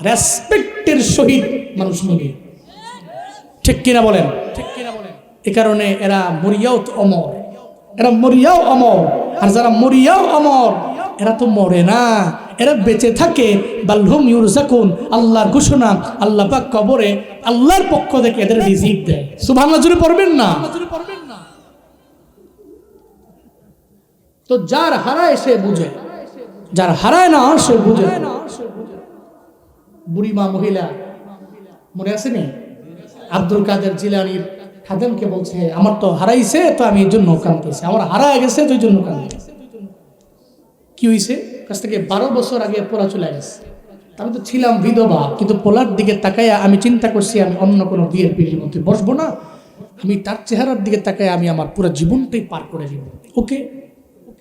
রেসপেক্টের সহিত মানুষ নেবে। ঠিক কিনা বলেন? এ কারণে এরা মরিয়াও তো অমর, এরা মরিয়াও অমর। আর যারা মরিয়াও অমর এরা তো মরে না, এরা বেঁচে থাকে। বালহুম ইউরজাকুন, আল্লাহর ঘোষণা। আল্লাহ পাক কবরে আল্লাহর পক্ষ থেকে এদের রিজিক দেয়। সুবহানাল্লাহ জোরে পড়বেন না? তো যার হারায় সে বুঝে, যার হারায় না সে বুঝে। বুড়িমা মহিলা মনে আছে নি? আব্দুল কাদের জিলানীর খাদেমকে বলছে, আমার তো হারাইছে, তো আমি এই জন্য কাঁদতেছি। আমার হারায় গেছে তো এই জন্য কাঁদতেছি। কি হয়েছে? কাছ থেকে 12 বছর আগে পোলা চলে গেছে। আমি তো ছিলাম বিধবা, কিন্তু পোলার দিকে তাকাইয়া আমি চিন্তা করছি আমি অন্য কোনো বিয়ের পিড়ির মধ্যে বসবো না। আমি তার চেহারার দিকে তাকাইয়া আমি আমার পুরো জীবনটাই পার করে দিব। ওকে,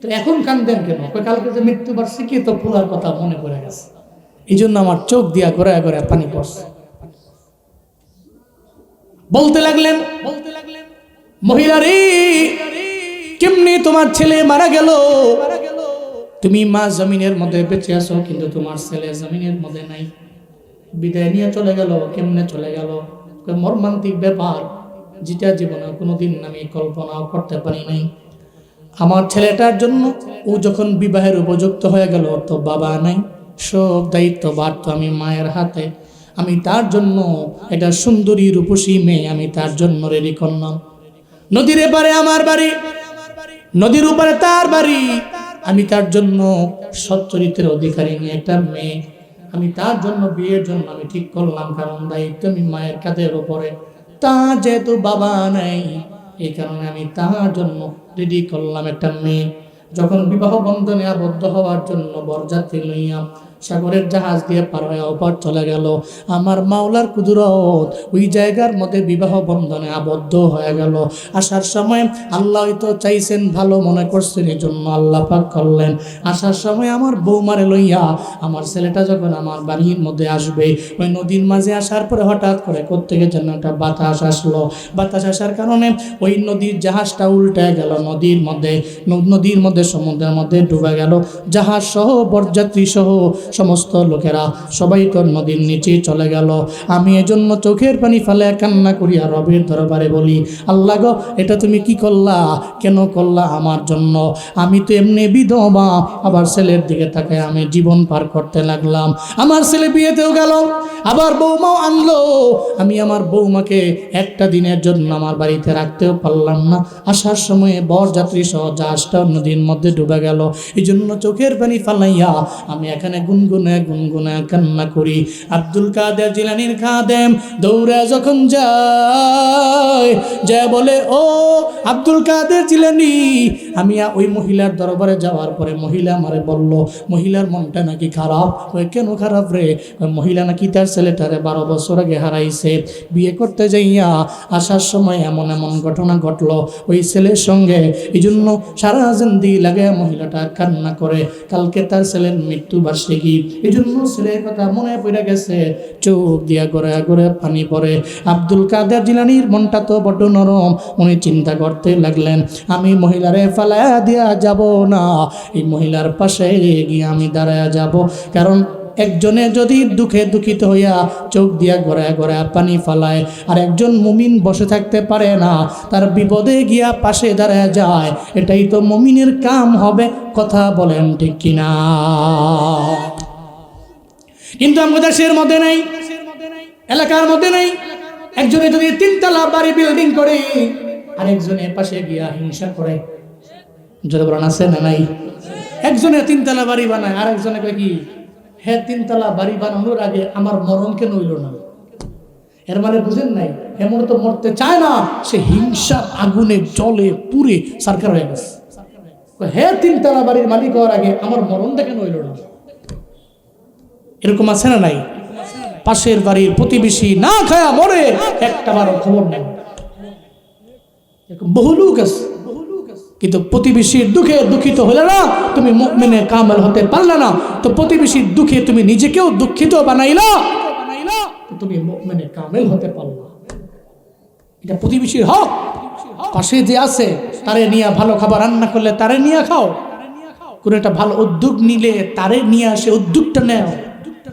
তো এখন কান্দেন কেন? কালকে যে মৃত্যুবার্ষিকী, তো পোলার কথা মনে পড়ে গেছে, এই জন্য আমার চোখ দিয়া গড়ায় গড়ায় পানি পড়ছে। বলতে লাগলেন, মহিলা রে, কেমনি তোমার ছেলে মারা গেল? তুমি মা জমিনের মধ্যে বেঁচে আছো, কিন্তু তোমার ছেলে জমিনের মধ্যে নাই, বিদায় নিয়ে চলে গেল। কেমনে চলে গেল? মর্মান্তিক ব্যাপার, যেটা জীবনে কোনোদিন আমি কল্পনাও করতে পারি নাই। আমার ছেলেটার জন্য ও যখন বিবাহের উপযুক্ত হয়ে গেল, তো বাবা নাই, সব দায়িত্ব বাড়ত আমি মায়ের হাতে। আমি তার জন্য এটা সুন্দরী রূপসী মেয়ে আমি তার জন্য রেডি করলাম। নদীর এপারে আমার বাড়ি, নদীর উপরে তার বাড়ি। আমি তার জন্য সচ্চরিত্রের অধিকারী নিয়ে একটা মেয়ে আমি তার জন্য বিয়ের জন্য আমি ঠিক করলাম, কারণ দায়িত্ব আমি মায়ের কাঁধের উপরে। তা যেহেতু বাবা নাই, এই কারণে আমি তার জন্য রেডি করলাম একটা মেয়ে। যখন বিবাহ বন্ধনে আবদ্ধ হওয়ার জন্য বরযাত্রী লইয়া সাগরের জাহাজ দিয়ে পার হয়ে ওপার চলে গেল, আমার মাওলার কুদরত ওই জায়গার মধ্যে বিবাহ বন্ধনে আবদ্ধ হয়ে গেল। আসার সময় আল্লাহ হয়তো চাইছেন, ভালো মনে করছেন, এই জন্য আল্লাহ পাক করলেন। আসার সময় আমার বৌমারে লইয়া আমার ছেলেটা যখন আমার বাড়ির মধ্যে আসবে, ওই নদীর মাঝে আসার পরে হঠাৎ করে কোত্থেকে যেন একটা বাতাস আসলো। বাতাস আসার কারণে ওই নদীর জাহাজটা উল্টে গেল, নদীর মধ্যে সমুদ্রের মধ্যে ডুবে গেল। জাহাজ সহ বরযাত্রী সহ সমস্ত লোকেরা সবাই তো নদীর নিচে চলে গেল। আমি এজন্য চোখের পানি ফেলে কান্না করিয়া রবের দরবারে বলি, আল্লাহ গো, এটা তুমি কি করলা, কেন করলা আমার জন্য? আমি তো এমনি বিধবা, আবার ছেলের দিকে তাকায় আমি জীবন পার করতে লাগলাম। আমার ছেলে বিয়েতেও গেল, আবার বৌমাও আনলো। আমি আমার বৌমাকে একটা দিনের জন্য আমার বাড়িতে রাখতেও পারলাম না। আসার সময়ে বরযাত্রী সহ জাহাজটা নদীর মধ্যে ডুবে গেল। এই জন্য চোখের পানি ফালাইয়া আমি এখানে গুনগুনে গুনগুনে কান্না করি। আব্দুল কাদের জিলানীর খাদেম দৌড়ে যখন যায়, যা বলে, ও আব্দুল কাদের জিলানী। আমি ওই মহিলার দরবারে যাওয়ার পরে মহিলা আমারে বলল, মহিলার মনটা নাকি খারাপ। কেন খারাপ রে? মহিলা নাকি তার ছেলেটারে 12 বছর আগে হারাইছে। বিয়ে করতে যাইয়া আসার সময় এমন এমন ঘটনা ঘটলো ওই ছেলের সঙ্গে। এই জন্য সারা জিন্দেগি লাগে মহিলাটা কান্না করে। কালকে তার ছেলের মৃত্যুবার্ষিকী, এই জন্য ছেলের কথা মনে পড়ে গেছে, চোখ দিয়া গড়ে গড়ে পানি পড়ে। আব্দুল কাদের জিলানীর মনটা তো বড্ড নরম। উনি চিন্তা করতে লাগলেন, আমি মহিলারে ফালায়া দিয়া যাব না, এই মহিলার পাশে গিয়ে আমি দাঁড়ায়া যাব। কারণ একজনে যদি দুঃখে দুঃখিত হইয়া চোখ দিয়া গড়ায় গড়ায় পানি ফালায়, আর একজন মুমিন বসে থাকতে পারে না, তার বিপদে গিয়া পাশে দাঁড়ায় যায়, এটাই তো মুমিনের কাম হবে। কথা বলেন ঠিক কিনা? কিন্তু আমাদের দেশের মধ্যে নেই, এলাকার মধ্যে নেই। একজনে যদি 3 তলা বাড়ি বিল্ডিং করে, আরেকজনে পাশে গিয়া হিংসা করে। জোরে বলেন, আছে না নাই? একজনে 3 তলা বাড়ি বানায়, আরেকজনে কয় কি, হ্যাঁ 3 তলা বাড়ি বানানোর আগে আমার মরণ কেন হইল না? এর মানে বুঝেন নাই, এমন তো মরতে চায় না, সে হিংসার আগুনে জলে পুড়ে সরকার হয়ে গেছে। হ্যাঁ 3 তলা বাড়ির মালিক হওয়ার আগে আমার মরণটা কেন হইল না? এরকম আছে না নাই? পাশের বাড়ির প্রতিবেশী না খায়া মরে, একটা বারো খবর নেই। এরকম বহু লোক আছে। কিন্তু প্রতিবেশীর দুঃখে দুঃখিত হলে না, তুমি মুমিনে কামেল হতে পারলে না। তো প্রতিবেশীর দুঃখে তুমি নিজেকেও দুঃখিত বানাইলা, তুমি মুমিনে কামেল হতে পারলা। এটা প্রতিবেশীর হক। পাশে যে আছে তারে নিয়ে ভালো খাবার রান্না করলে তারে নিয়ে খাও। কোন একটা ভালো উদ্যোগ নিলে তারে নিয়ে আসে উদ্যোগটা নেও।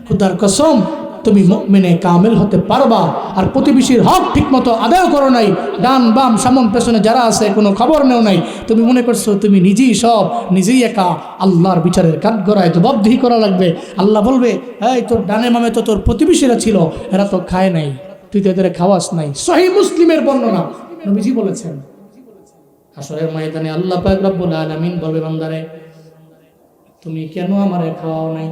খুদার কসম, তুমি মুমিনে কামেল হতে পারবা। আর প্রতিবেশীর হক ঠিক মতো আদায় করো নাই, ডান বাম সামন পেছনে যারা আছে কোনো খবর নেও নাই, তুমি মনে করছো তুমি নিজেই সব, নিজেই একা। আল্লাহর বিচারের কাঠগড়ায় জবাবদিহি করা লাগবে। আল্লাহ বলবে, এই তোর ডানে বামে তো তোর প্রতিবেশীরা ছিল, এরা তো খায় নাই, তুই তো এদের খাওয়াস নাই। সহিহ মুসলিমের বর্ণনা, নবীজি বলেছেন। হাসরের ময়দানে আল্লাহ পাক রব্বুল আলামিন বলবে, বান্দারে তুমি কেন আমারে খাওয়াও নাই?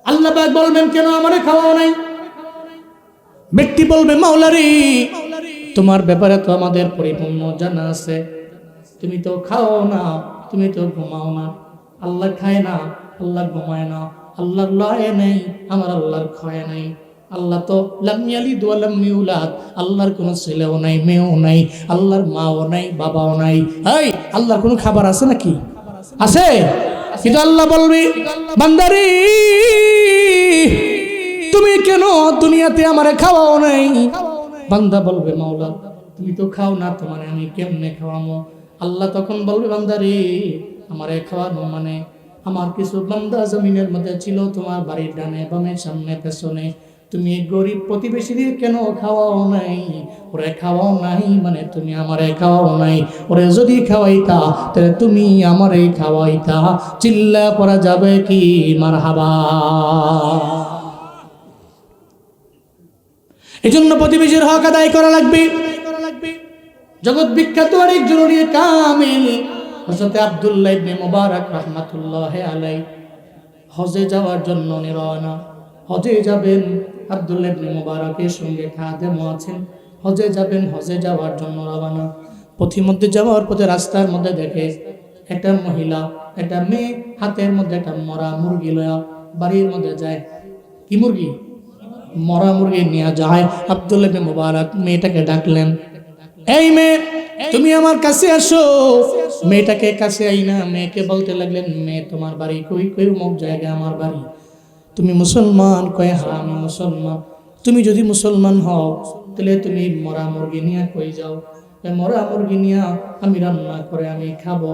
আল্লাহ পাক বলবেন, কেন আমারে খাওয়াও নাই? ব্যক্তি বলবে, মাওলারে তোমার ব্যাপারে তো আমাদের পরিপূর্ণ জানা আছে, তুমি তো খাও না, তুমি তো ঘুমাও না। আল্লাহ খায় না, আল্লাহ ঘুমায় না, আল্লাহর লয় নেই, আমার আল্লাহর ক্ষয় নাই। আল্লাহ তো লাম ইয়ালিদ ওয়া লাম ইউলাদ, আল্লাহর কোনো ছেলেও নাই, মেয়েও নাই, আল্লাহর মাও নাই, বাবাও নাই। এই আল্লাহর কোনো খাবার আছে নাকি? আছে? কিন্তু আল্লাহ বলবি, বান্দারে তুমি কেন দুনিয়াতে আমারে খাওয়াও নাই? বান্দা বলবে, মাওলা তুমি তো খাও না, তোমারে আমি কেমনে খাওয়ামো? আল্লাহ তখন বলবে, বান্দারে আমারে খাওয়ানো মানে, আমার কিছু বান্দা জমিনের মধ্যে ছিল, তোমার বাড়ির ডানে বামে সামনে পেছনে, তুমি গরিব প্রতিবেশীদের কেন খাওয়াও নাই? ওরে খাওয়াও নাই মানে তুমি আমারে খাওয়াও নাই। ওরে যদি খাওয়াইতা তাহলে তুমি আমারে খাওয়াইতা। চিল্লা পড়া যাবে কি মারহাবা? এই জন্য প্রতিবেশীর হক আদায় করা লাগবে। জগৎ বিখ্যাত আরেক জরুরি কামিল হযরত আব্দুল্লাহ ইবনে মুবারক রাহমাতুল্লাহি আলাইহি হজে যাওয়ার জন্য রওনা। হজে যাবেন, আব্দুল্লাহ ইবনে মুবারকের সঙ্গে খাদেমও আছেন। হজে যাবেন, হজে যাওয়ার জন্য রওনা। পথিমধ্যে যাওয়ার পথে রাস্তার মধ্যে দেখে একটা মহিলা, একটা মেয়ে হাতের মধ্যে একটা মরা মুরগি লয়া বাড়ির মধ্যে যায়। কি মুরগি? মরা মুরগি নিয়ে যায়। আব্দুল্লাহ ইবনে মুবারক মেয়েটাকে ডাকলেন, এই মেয়ে তুমি আমার কাছে আসো। মেয়েটাকে কাছে আইনা মেয়েকে বলতে লাগলেন, মেয়ে তোমার বাড়ি কই? কই অমুক জায়গায় আমার বাড়ি। তুমি মুসলমান? কয় হ্যাঁ আমি মুসলমান। তুমি যদি মুসলমান হও তাহলে তুমি মরা মুরগি নিয়ে কই যাও? মরা মুরগি নিয়ে আমি রান্না করে আমি খাবো।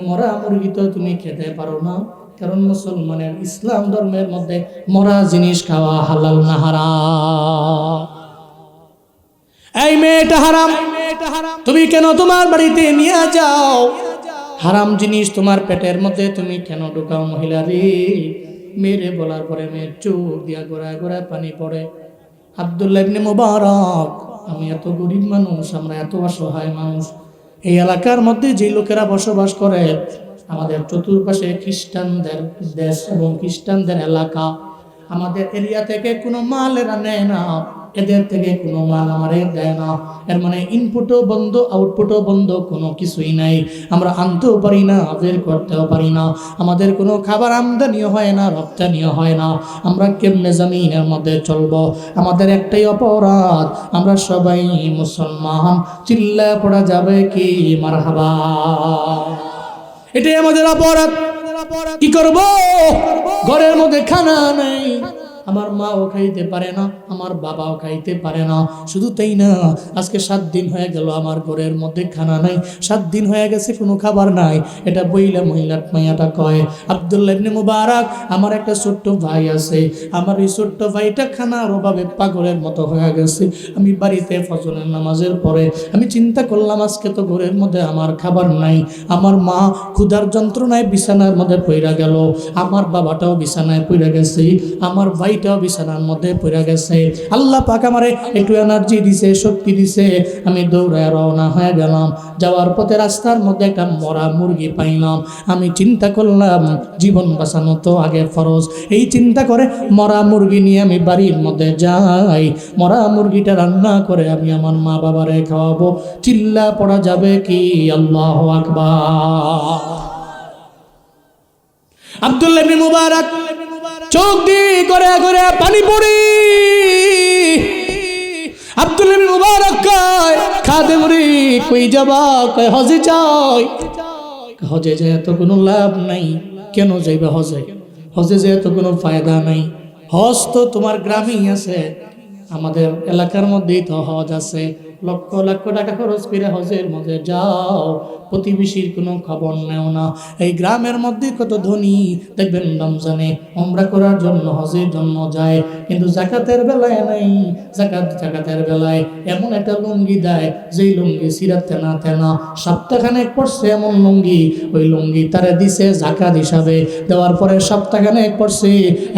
মরা মুরগি তো তুমি খেতে পারো না, কারণ মুসলমানের ইসলাম ধর্মের মধ্যে মরা জিনিস খাওয়া হালাল না হারাম। এই মেয়েটা হারাম, তুমি কেন তোমার বাড়িতে নিয়ে যাও? হারাম জিনিস তোমার পেটের মধ্যে তুমি কেন ঢুকাও? মহিলা রে, মেরে বলার পরে মেয়ের চোখ দিয়া গোড়ায় গোড়ায় পানি পড়ে। আব্দুল্লাহ ইবনে মুবারক, আমি এত গরিব মানুষ, আমরা এত অসহায় মানুষ, এই এলাকার মধ্যে যে লোকেরা বসবাস করে, আমাদের চতুর্পাশে খ্রিস্টানদের দেশ এবং খ্রিস্টানদের এলাকা, আমাদের এরিয়া থেকে কোনো মাল এরা নেয় না, এদের থেকে কোনো মাল আমারে দেয় না। এর মানে ইনপুটও বন্ধ, আউটপুটও বন্ধ, কোনো কিছুই নাই। আমরা আনতেও পারি না, বের করতেও পারি না, আমাদের কোনো খাবার আমদানিও হয় না, রপ্তানিও হয় না। আমরা কেমনে জমিনের মধ্যে চলবো? আমাদের একটাই অপরাধ, আমরা সবাই মুসলমান। চিল্লায় পড়া যাবে কি মারহাবা? এটাই আমাদের অপরাধ। কি করব? ঘরের মধ্যে খানা নাই, আমার মাও খাইতে পারে না, আমার বাবাও খাইতে পারে না। শুধু তাই না, আজকে 7 দিন হয়ে গেল আমার ঘরের মধ্যে খানা নাই, 7 দিন হয়ে গেছে কোনো খাবার নাই। এটা বইলা মহিলার মাইয়াটা কয়, আব্দুল্লাহ ইবনে মুবারক, আমার একটা ছোট্ট ভাই আছে, আমার এই ছোট্ট ভাইটা খানার অভাবে পাগলের মতো হয়ে গেছে। আমি বাড়িতে ফজরের নামাজের পরে আমি চিন্তা করলাম, আজকে তো ঘরের মধ্যে আমার খাবার নাই, আমার মা ক্ষুধার যন্ত্রণায় বিছানার মধ্যে পইরা গেল, আমার বাবাটাও বিছানায় পইরা গেছে, আমার ভাইটাও বিছানার মধ্যে পইরা গেছে। আল্লাহ পাক আমারে একটু এনার্জি দিছে, শক্তি দিছে, আমি দৌড়ায় রওনা হয়ে গেলাম। যাওয়ার পথে রাস্তার মধ্যে একটা মরা মুরগি পাইলাম। আমি চিন্তা করলাম, জীবন বাঁচানো তো আগে ফরজ। এই চিন্তা করে মরা মুরগি নিয়ে আমি বাড়ির মধ্যে যাই, মরা মুরগিটা রান্না করে আমি আমার মা বাবারে খাওয়াবো। চিল্লা পড়া যাবে কি আল্লাহু আকবার? আব্দুল্লাহ ইবনে মুবারক চোখ দিয়ে করে করে পানি পড়ি। আব্দুল্লাহ ইবনে মুবারক কয়, খাদেম রে কই যাবা? কয় হজে যাই। হজে যায় তো কোনো লাভ নাই। কেন যাইবা হজে? হজে যায় তো কোনো ফায়দা নাই। হজ তো তোমার গ্রামেই আছে, আমাদের এলাকার মধ্যেই তো হজ আছে। লক্ষ লক্ষ টাকা খরচ করে হজের মধ্যে যাও, প্রতিবেশীর কোনো খবর নেও না। এই গ্রামের মধ্যে কত ধনী দেখবেন রমজানে উমরা করার জন্য হজের জন্য যায়, কিন্তু জাকাতের বেলায় নাই। জাকাতের বেলায় এমন একটা লুঙ্গি দেয়, যেই লুঙ্গি সিরাত তেনা তেনা সপ্তাহখানেক পড়ছে এমন লুঙ্গি, ওই লুঙ্গি তারা দিছে জাকাত হিসাবে। দেওয়ার পরে সপ্তাহখানেক পড়ছে,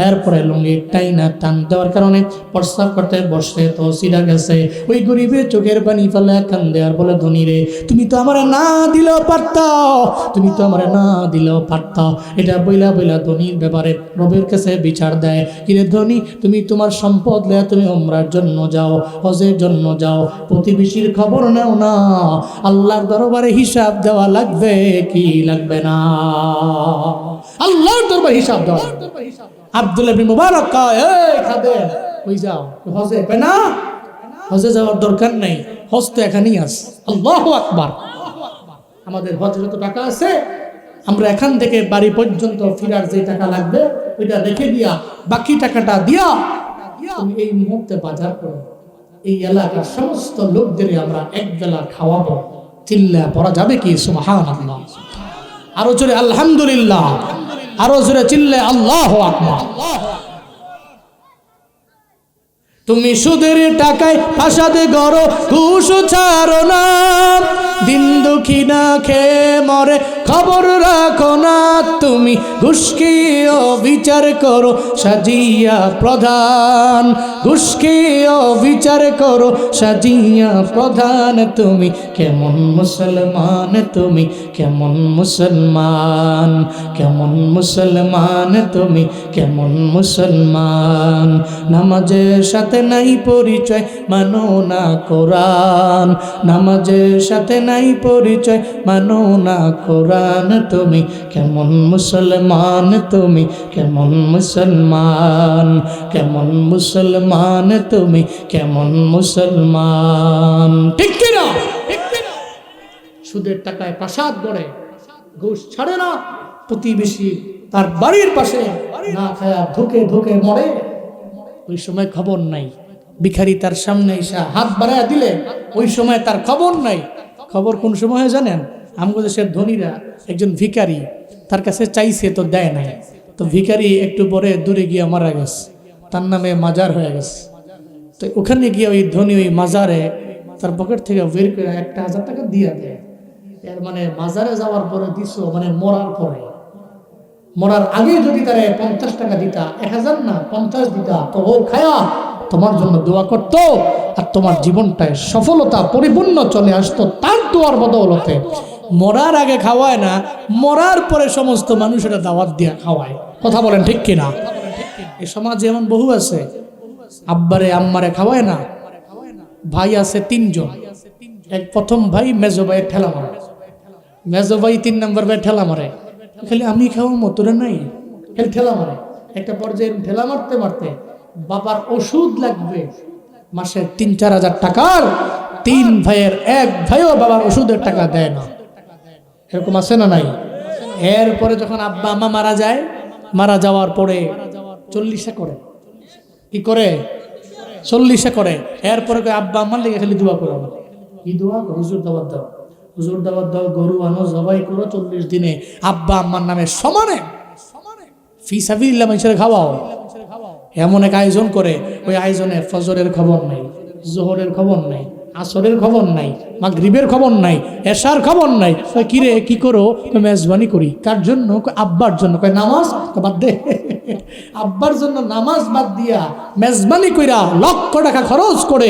এরপরে লুঙ্গি টাইনা টান দেওয়ার কারণে প্রস্তাব করতে বসছে তো সিরা গেছে। ওই গরিবের চোখের পানি ফেলে কান্দে আর বলে, ধনী রে, তুমি তো আমার না দিলেও পারতা, তুমি তো আমার না দিলেও পারতা। এটা বইলা বইলা ধনীর ব্যাপারে রবের কাছে বিচার দেয়। কিরে ধনী, তুমি তোমার সম্পদ লয়া তুমি উমরার জন্য যাও, হজের জন্য যাও, প্রতিবেশীর খবর নাও না। আল্লাহর দরবারে হিসাব দেওয়া লাগবে কি লাগবে না? আল্লাহর দরবারে হিসাব দেওয়া। আব্দুল্লাহ ইবনে মুবারক কয়, এই খাদেম কই যাও? হজে। কয় না, হজে যাওয়ার দরকার নাই, হজ তো এখানেই আছে। আল্লাহু আকবার। আমাদের হজে যত টাকা আছে, আমরা এখান থেকে বাড়ি পর্যন্ত ফিরার যে টাকা লাগবে ওইটা রেখে দিয়া বাকি টাকাটা দিয়া তুমি এই মুহূর্তে বাজার করো। এই এলাকার সমস্ত লোকদের আমরা এক বেলা খাওয়াবো। চিল্লা পড়া যাবে কি সুবহানাল্লাহ? আরো জোরে আলহামদুলিল্লাহ, আরো জোরে চিল্লে আল্লাহু আকবার। তুমি সুদের টাকায় ফাসাদে গড়ো, ঘুষ ছাড়ো না, দিন দুঃখী না খেয়ে মরে খবর রাখো না। তুমি ঘুষকে বিচার করো সাজিয়া প্রধান, ঘুষকে বিচার করো সাজিয়া প্রধান। তুমি কেমন মুসলমান? তুমি কেমন মুসলমান? কেমন মুসলমান? তুমি কেমন মুসলমান? নামাজের সাথে নাই পরিচয়, মানো না কোরআন। নামাজের সাথে নাই পরিচয়, মানো না কোরআন। তুমি কেমন মুসলমান? তুমি কেমন মুসলমান? কেমন মুসলমান? তুমি কেমন মুসলমান? ঠিক কিনা? সুদের টাকায় প্রাসাদ গড়ে, ঘুষ ছাড়ে না, প্রতিবেশী তার বাড়ির পাশে না খায়া ধুকে ধুকে মরে, ওই সময় খবর নাই। ভিখারি তার সামনে এসে হাত বাড়ায় দিলে ওই সময় তার খবর নাই। খবর কোন সময় জানেন? আমাদের দেশের ধনীরা একজন ভিখারি তার কাছে চাইছে তো দেয় নাই। তো ভিখারি একটু পরে দূরে গিয়ে মারা গেছে, তার নামে মাজার হয়ে গেছে। তো ওখানে গিয়ে ওই ধনী ওই মাজারে তার পকেট থেকে বের করে 1,000 টাকা দিয়ে দেয়। এর মানে মাজারে যাওয়ার পরে দিছো, মানে মরার পরে, মরার আগে যদি তারা 50 টাকা দিতা, 1000 না 50 দিতা, তো ও খায়া তোমার জন্য দোয়া করতো, আর তোমার জীবনটায় সফলতা পরিপূর্ণ চলে আসতো তার দোয়ার বদৌলতে। মরার আগে খাওয়ায় না, মরার পরে সমস্ত মানুষেরা দাওয়াত দিয়ে খাওয়ায়। কথা বলেন ঠিক কিনা? এই সমাজে এমন বহু আছে, আব্বারে আম্মারে খাওয়ায় না, ভাই আছে 3 জন, এক প্রথম ভাই মেজো ভাইয়ের ঠেলা মারে, মেজো ভাই 3 নম্বর ভাই ঠেলা মারে, খালি আমি খাওয়া মতরে নাই, খালি ঠেলা মারে। একটা পর্যায়ে ঠেলা মারতে মারতে বাবার ওষুধ লাগবে মাসে 3-4 হাজার টাকার, 3 ভাইয়ের এক ভাইও বাবার ওষুধের টাকা দেয় না। এরকম আছে না নাই? এরপরে যখন আব্বা আম্মা মারা যায়, মারা যাওয়ার পরে 40 করে, কি করে 40 করে, এরপরে আব্বা আম্মার লেগে খালি দোয়া করো, কি দোয়া? হুজুর দাওয়াত দাও, হুজুর দাওয়াত দাও, গরু আনো, জবাই করো, 40 দিনে আব্বা আম্মার নামে সমানে ফি সাবিলিল্লাহ মানুষের খাওয়াও। এমন এক আয়োজন করে, ওই আয়োজনে ফজরের খবর নাই, জোহরের খবর নাই, আসরের খবর নাই, মাগরিবের খবর নাই, এশার খবর নাই। কি রে কি করো? মেজবানি করি। কার জন্য? আব্বার জন্য। কয় নামাজ বাদ দে। আব্বার জন্য নামাজ বাদ দিয়া মেজবানি কইরা লক্ষ টাকা খরচ করে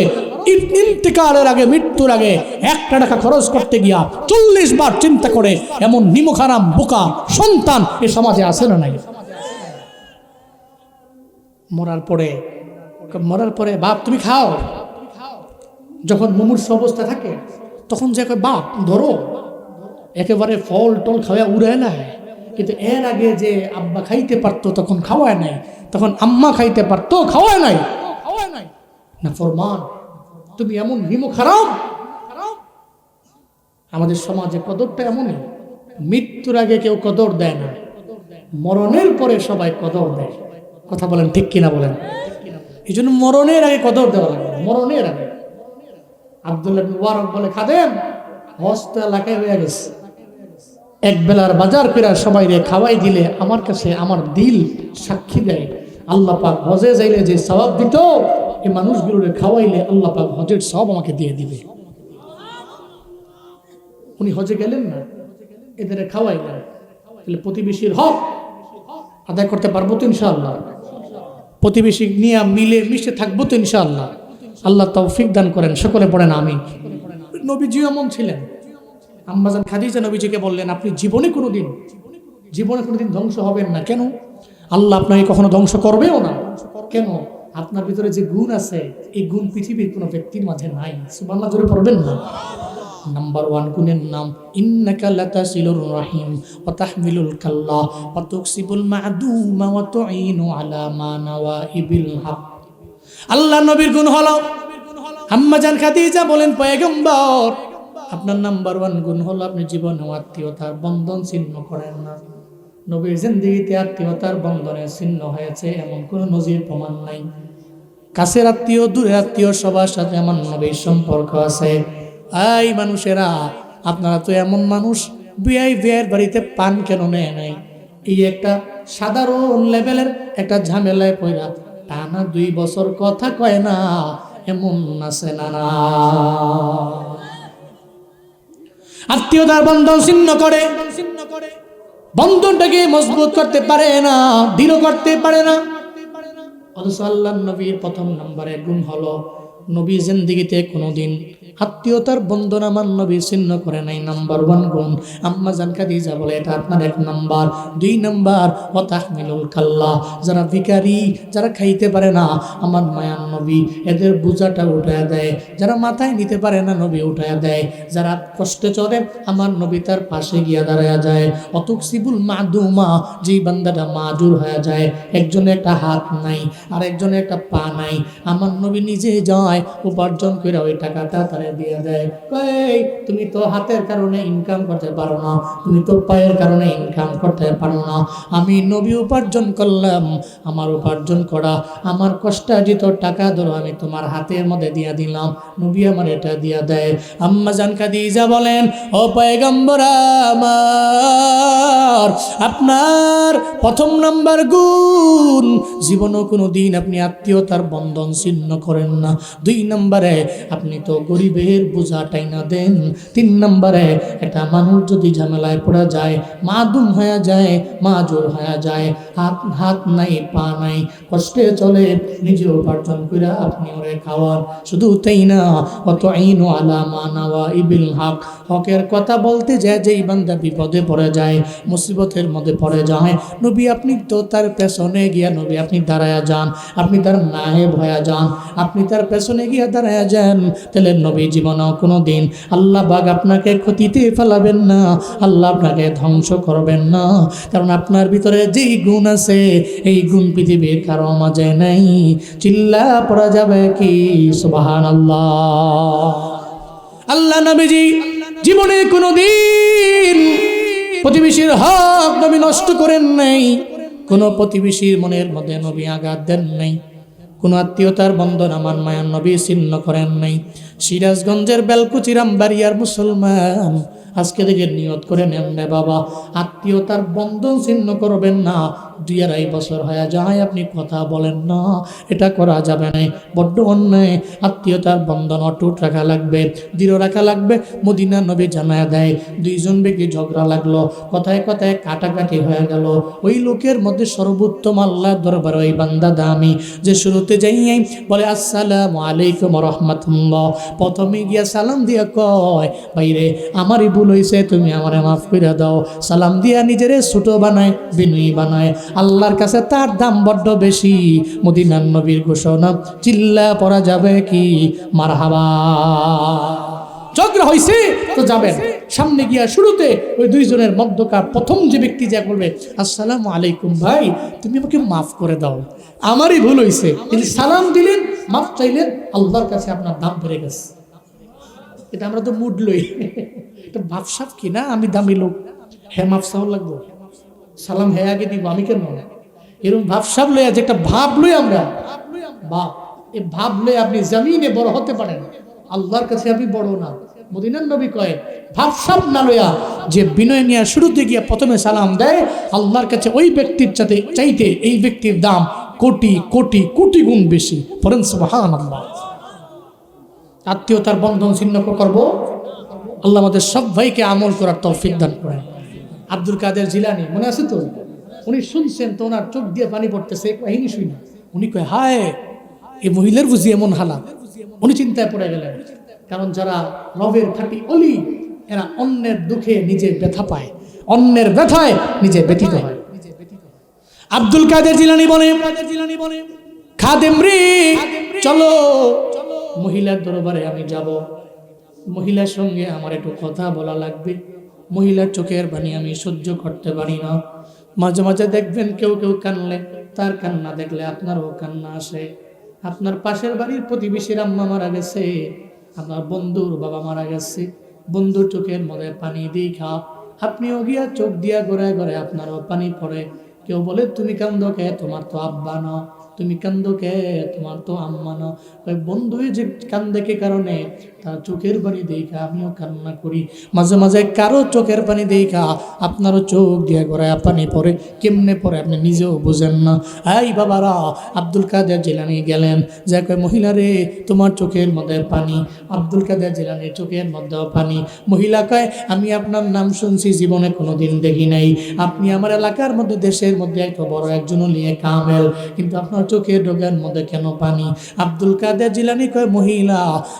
ইন্তিকালের আগে, মৃত্যুর আগে 1 টাকা খরচ করতে গিয়া 40 বার চিন্তা করে এমন নিমুখারাম বোকা সন্তান এ সমাজে আছে না নাই? মরার পরে বাপ তুমি খাও, যখন মুমূর্ষু অবস্থা থাকে তখন যে কয় বাপ ধরো, একেবারে ফল টল খাওয়া উড়ে না। কিন্তু এর আগে যে আব্বা খাইতে পারতো তখন খাওয়ায় নাই, তখন আম্মা খাইতে পারতো খাওয়ায় নাই। না ফরমান, তুমি এমন নিমুখারাম। আমাদের সমাজে কদরটা এমনই, মৃত্যুর আগে কেউ কদর দেয় না, মরণের পরে সবাই কদর দেয়। কথা বলেন ঠিক কিনা বলেন? এই জন্য মরণের আগে কদর দেওয়া লাগে, মরণের আগে। আব্দুল্লাহ বিন ওয়ারক বলে, খাদেম হস্ত এলাকায় হয়ে গেছে, এক বেলার বাজার করে সবাই রে খাওয়াই দিলে আমার কাছে আমার দিল সাক্ষী দেয়, আল্লাহ পাক হজে যাইলে যে সওয়াব দিত, এই মানুষগুলোরে খাওয়াইলে আল্লাহ পাক হজের সওয়াব আমাকে দিয়ে দিবে। উনি হজে গেলেন না, এদের খাওয়াইলেন, তাহলে প্রতিবেশীর হক আদায় করতে পারবো তো ইনশাআল্লাহ? প্রতিবেশী নিয়ে মিলে মিশে থাকবো তো ইনশাআল্লাহ? আল্লাহ তৌফিক দান করেন, সকলে পড়েন আমিন। নবীজি এমন ছিলেন, আম্মাজান খাদিজা নবীজিকে বললেন, আপনি জীবনে কোনোদিন ধ্বংস হবেন না। কেন? আল্লাহ আপনাকে কখনো ধ্বংস করবেও না। কেন? আপনার ভিতরে যে গুণ আছে, এই গুণ পৃথিবীর কোনো ব্যক্তির মাঝে নাই। সুবহানাল্লাহ জোরে পড়বেন না? নাম্বার 1 গুণের নাম ইন্নাকা লাতাসিলুর রাহিম ওয়া তাহমিলুল কাল্লা ওয়া তুকসিবুল মা'দুমা ওয়া তুঈনু আলা মা নাওয়াইবিল হক। আল্লাহ নবীর গুণ হলো, আম্মাজান খাদিজা বলেন, পয়গম্বর আপনার নাম্বার 1 গুণ হলো আপনি জীবনে আত্মীয়তার বন্ধন ছিন্ন করেন না। নবীর জিন্দেগিতে আত্মীয়তার বন্ধনের ছিন্ন হয়েছে এমন কোনো নজির প্রমাণ নাই। কাছের আত্মীয়, দূরের আত্মীয় সবার সাথে আমার নবীর সম্পর্ক আছে। এই মানুষেরা, আপনারা তো এমন মানুষ, বিয়ের বাড়িতে পান কেন নেয় নাই? এই একটা সাধারণ লেভেলের একটা ঝামেলায় পড়া টানা 2 বছর কথা কয় না, এমন আছে না? আত্মীয়তার বন্ধন ছিন্ন করে, বন্ধনটাকে মজবুত করতে পারে না, দৃঢ় করতে পারে না। অথচ আল্লাহর নবীর প্রথম নম্বরের গুণ হলো, নবী জিন্দেগিতে কোনোদিন আত্মীয়তার বন্ধন আমার নবী ছিন্ন করে নাই। নাম্বার 1 গুণ। আম্মাজান খাদিজা বলে, এটা আপনার 1 নাম্বার। 2 নাম্বার ওয়া তাহমিলুল কাল্লা, যারা ভিখারি, যারা খাইতে পারে না, আমার মায়ার নবী এদের বোঝাটা উঠায় দেয়। যারা মাথায় নিতে পারে না, নবী উঠায় দেয়। যারা কষ্টে চলে, আমার নবী তার পাশে গিয়া দাঁড়ায় যায়। অতুকসিবুল মাদুমা, যেই বান্দাটা মাজুর হয়ে যায়, একজনে একটা হাত নাই আর একজনে একটা পা নাই, আমার নবী নিজে যায় উপার্জন করে ওই টাকাটা তারা দিয়ে দেয়। কই, তুমি তো হাতের কারণে ইনকাম করতে পারো না, তুমি তো পায়ের কারণে ইনকাম করতে পারো না, আমি নবী উপার্জন করলাম, আমার উপার্জন করা, আমার কষ্টার্জিত টাকা ধরো আমি তোমার হাতের মধ্যে দিয়া দিলাম, নবী আমার এটা দিয়া দেয়। আম্মাজান খাদিজা বলেন, ও পয়গম্বর আমার, আপনার প্রথম নাম্বার গুণ, জীবনও কোনো দিন আপনি আত্মীয়তার বন্ধন ছিন্ন করেন না। 2 নম্বরে আপনি তো গরিবের বোঝা টাইনা দেন। 3 নম্বরে একটা মানুষ যদি ঝামেলায় পড়া যায়, মাদুম হয়ে যায়, মাজুর হয়ে যায়, হাত নাই পা নাই, কষ্টে চলে, নিজে উপার্জন করে আপনি ওরে খাওয়ান। শুধু তাই না, অত আইনু আলা মানাওয়া ইবিল হক, হকের কথা বলতে যায় যেই বান্দা বিপদে পড়ে যায়, মুসিবতের মধ্যে পড়ে যায়, নবী আপনি তো তার পেছনে গিয়া, নবী আপনি দাঁড়ায়া যান, আপনি তার নায়েব হয়ে যান, আপনি তার পেছনে গিয়া দাঁড়ায়া যান। তাহলে নবী জীবনও কোনো দিন আল্লাহ বাগ আপনাকে ক্ষতিতে ফেলাবেন না, আল্লাহ আপনাকে ধ্বংস করবেন না। কারণ আপনার ভিতরে যেই গুণ আছে, এই গুণ পৃথিবীর কারো মাঝে নাই। চিল্লা পড়া যাবে কি সুবহানাল্লাহ। আল্লাহ নবীজি জীবনে কোনো দিন প্রতিবেশীর হক নবী নষ্ট করেন নাই, কোনো প্রতিবেশীর মনের মধ্যে নবী আঘাত দেন নাই, কোনো আত্মীয়তার বন্ধন আমার মায়ার নবী ছিন্ন করেন নাই। সিরাজগঞ্জের বেলকুচির আমবাড়িয়ার মুসলমান, আজকে থেকে নিয়ত করে নেন না বাবা, আত্মীয়তার বন্ধন ছিন্ন করবেন না। 2-2.5 বছর হয়ে যায় আপনি কথা বলেন না, এটা করা যাবে না, বড্ড অন্যায়। আত্মীয়তার বন্ধন অটুট রাখা লাগবে, দৃঢ় রাখা লাগবে। মদিনা নবী জানায় দেয়, 2 জন ব্যক্তি ঝগড়া লাগলো, কথায় কথায় কাটাকাটি হয়ে গেল। ওই লোকের মধ্যে সর্বোত্তম আল্লাহ দরবার ওই বান্দা দামি, যে শুরুতে যাই বলে আসসালামু আলাইকুম রহমাতুল্লাহ, প্রথমে গিয়া সালাম দিয়া কয়, ভাইরে আমারই ভুল হয়েছে, তুমি আমারে মাফ করে দাও। সালাম দিয়া নিজেরে ছোট বানায়, বিনয়ী বানায়। আল্লাহর কাছে তার দাম বড্ড বেশি। মদিনার নবীর ঘোষণা, চিল্লা পড়া যাবে কি মারহাবা। ঝগড়া হয়েছে তো যাবেন, সামনে গিয়া শুরুতে ওই 2 জনের মধ্যকার প্রথম যে ব্যক্তি যা বলবে, আসসালামু আলাইকুম ভাই, তুমি আমাকে মাফ করে দাও, আমারই ভুল হয়েছে। তিনি সালাম দিলেন, মাফ চাইলেন, আল্লাহর কাছে আপনার দাম বেড়ে গেছে। এটা আমরা তো মুড লই, এটা ভাবসাব কি না, আমি দামি লোক, হ্যাঁ মাফ চাও লাগবো, সালাম হ্যাঁ আগে দিব, আমি কেন, এরকম ভাবসাব লইয়া যে একটা ভাব লই আমরা, ভাব, এই ভাব লই আপনি জমিনে বড় হতে পারেন, আল্লাহর কাছে আপনি বড় না। মদিনার নবী কয়, ভাবসাব না লইয়া যে বিনয় নিয়ে শুরুতে গিয়া প্রথমে সালাম দেয়, আল্লাহর কাছে ওই ব্যক্তির চাইতে এই ব্যক্তির দাম কোটি কোটি কোটি গুণ বেশি। পড়েন সুবহানাল্লাহ। আত্মীয়তার বন্ধন ছিন্ন করব, আল্লাহ আমাদের সব ভাইকে আমল করার তৌফিক দান করেন। আব্দুল কাদের জিলানী মনে আছে তো, উনি শুনছেন তো ওনার চোখ দিয়ে পানি পড়তেছে, কাহিনী শুই না, উনি কয় হায় এই মহিলার বুঝি এমন হালাত। উনি চিন্তায় পড়ে গেলেন, কারণ যারা রবের খাঁটি অলি, এরা অন্যের দুঃখে নিজে ব্যথা পায়, অন্যের ব্যথায় নিজে ব্যথিত হয়। আব্দুল কাদের জিলানী বলে, খাদেম রে চলো মহিলার দরবারে আমি যাব, মহিলার সঙ্গে আমার একটু কথা বলা লাগবে। মহিলার চোখের পানি আমি সহ্য করতে পারি না। মাঝে মাঝে দেখবেন কেউ কেউ কানলে, তার কান্না দেখলে আপনারও কান্না আসে। আপনার পাশের বাড়ির প্রতিবেশীর আম্মা মারা গেছে, আপনার বন্ধুর বাবা মারা গেছে, বন্ধুর চোখের মধ্যে পানি দেখা আপনিও গিয়া চোখ দিয়া গড়ায় গড়ায় আপনারও পানি পড়ে। কেউ বলে তুমি কান্দো কে, তোমার তো আব্বা না, তুমি কান্দো কে, তোমার তো আম্মা না। ওই বন্ধু যে কান্দে কে কারণে, তার চোখের পানি দেখা আমিও কান্না করি। মাঝে মাঝে কারো চোখের পানি দেখা আপনারও চোখ দিয়ে গড়ায় পানি পড়ে। কেমনে পড়ে আপনি নিজেও বুঝেন না। এই বাবারা, আব্দুল কাদের জিলানী গেলেন, যে কয় মহিলা রে তোমার চোখের মধ্যে পানি। আব্দুল কাদের জিলানীর চোখের মধ্যেও পানি। মহিলা কয় আমি আপনার নাম শুনছি, জীবনে কোনোদিন দেখি নাই, আপনি আমার এলাকার মধ্যে দেশের মধ্যে এত বড় একজন নিয়ে কামেল, কিন্তু আপনার চোখের ডোগার মধ্যে কেন পানি? আব্দুল কাদের জিলানী কয় মহিলা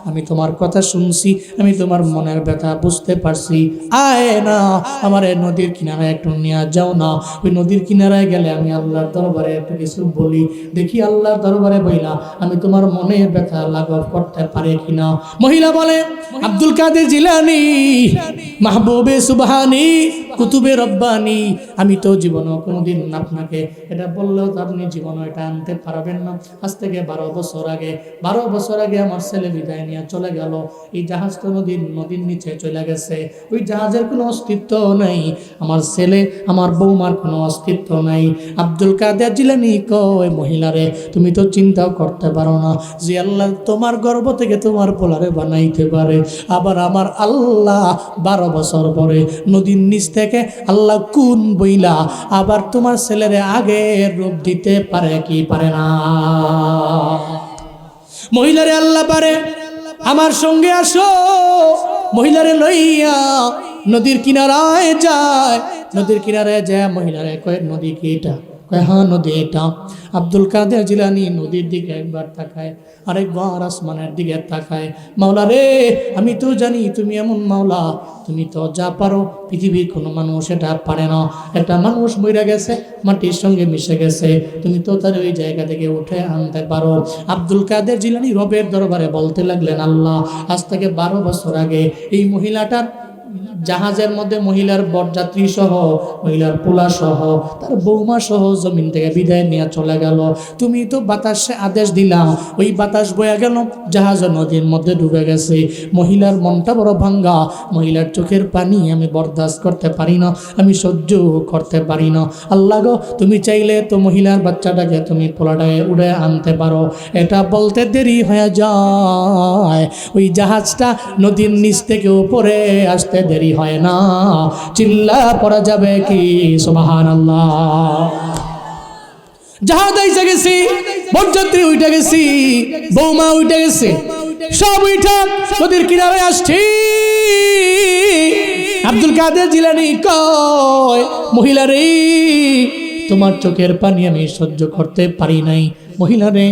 আমি তোমার কথা শুনছি, আমি তোমার মনের ব্যথা বুঝতে পারছি, আয় না আমার নদীর কিনারায় একটু নিয়ে যাও না। ওই নদীর কিনারায় গেলে আমি আল্লাহর দরবারে একটু কিছু বলি, দেখি আল্লাহর দরবারে বইলা আমি তোমার মনের ব্যথা লাঘব করতে পারি কিনা। মহিলা বলে আব্দুল কাদের জিলানী মাহবুবে সুবহানি কুতুবে রব্বানি, আমি তো জীবনও কোনোদিন আপনাকে এটা বললেও তো আপনি জীবনও এটা আনতে পারবেন না। আজ থেকে 12 বছর আগে আমার ছেলে বিদায় নিয়ে চলে গেল। এই জাহাজ তো নদীর নিচে চলে গেছে, ওই জাহাজের কোনো অস্তিত্ব নাই। আমার ছেলে আমার বৌমার কোনো অস্তিত্ব নাই। আব্দুল কাদের জিলানী কয় মহিলারে তুমি তো চিন্তাও করতে পারো না যে আল্লাহ তোমার গর্ভ থেকে তোমার পোলারে বানাইতে পারে। আবার আমার আল্লাহ 12 বছর পরে নদীর নিচ থেকে দেখে আল্লাহ কোন বইলা আবার তোমার ছেলেরে আগের রূপ দিতে পারে কি পারে না? মহিলারে আল্লাহ পারে, আমার সঙ্গে আসো। মহিলারে লইয়া নদীর কিনারায় যায়। নদীর কিনারায় যায় মহিলারে কয় নদী কি এটা? কয় হ্যাঁ নদী এটা। আব্দুল কাদের জিলানী নদীর দিকে একবার তাকায়, আরেকবার আসমানের দিকে তাকায়। মাওলা রে, আমি তো জানি তুমি এমন মাওলা, তুমি তো যা পারো পৃথিবীর কোনো মানুষ এটা পারে না। একটা মানুষ মরে গেছে, মাটির সঙ্গে মিশে গেছে, তুমি তো তার ওই জায়গা থেকে উঠে আনতে পারো। আব্দুল কাদের জিলানী রবের দরবারে বলতে লাগলেন, আল্লাহ, আজ থেকে 12 বছর আগে এই মহিলাটার জাহাজের মধ্যে মহিলার বরযাত্রী সহ, মহিলার পোলা সহ, তার বৌমা সহ জমিন থেকে বিদায় নিয়ে চলে গেল। তুমি তো বাতাসে আদেশ দিলাম, ওই বাতাস বয়ে গেল, জাহাজ নদীর মধ্যে ডুবে গেছে। মহিলার মনটা বড় ভাঙ্গা, মহিলার চোখের পানি আমি বরদাস্ত করতে পারি না, আমি সহ্য করতে পারি না। আল্লাহ গো, তুমি চাইলে তো মহিলার বাচ্চাটাকে তুমি পোলাটাকে উড়ে আনতে পারো। এটা বলতে দেরি হয়ে যায়, ওই জাহাজটা নদীর নিচ থেকে উপরে আসতে দেরি হয় না। চিল্লা পড়া যাবে কি সুবহানাল্লাহ। জাহাজ আইসা গেছি, বরযাত্রী উঠে গেছি, বৌমা উঠে গেছে, সব উঠা নদীর কিনারে আসছি। আব্দুল কাদের জিলানী কয়, মহিলা রে, তোমার চোখের পানি আমি সহ্য করতে পারি নাই। মহিলা রে,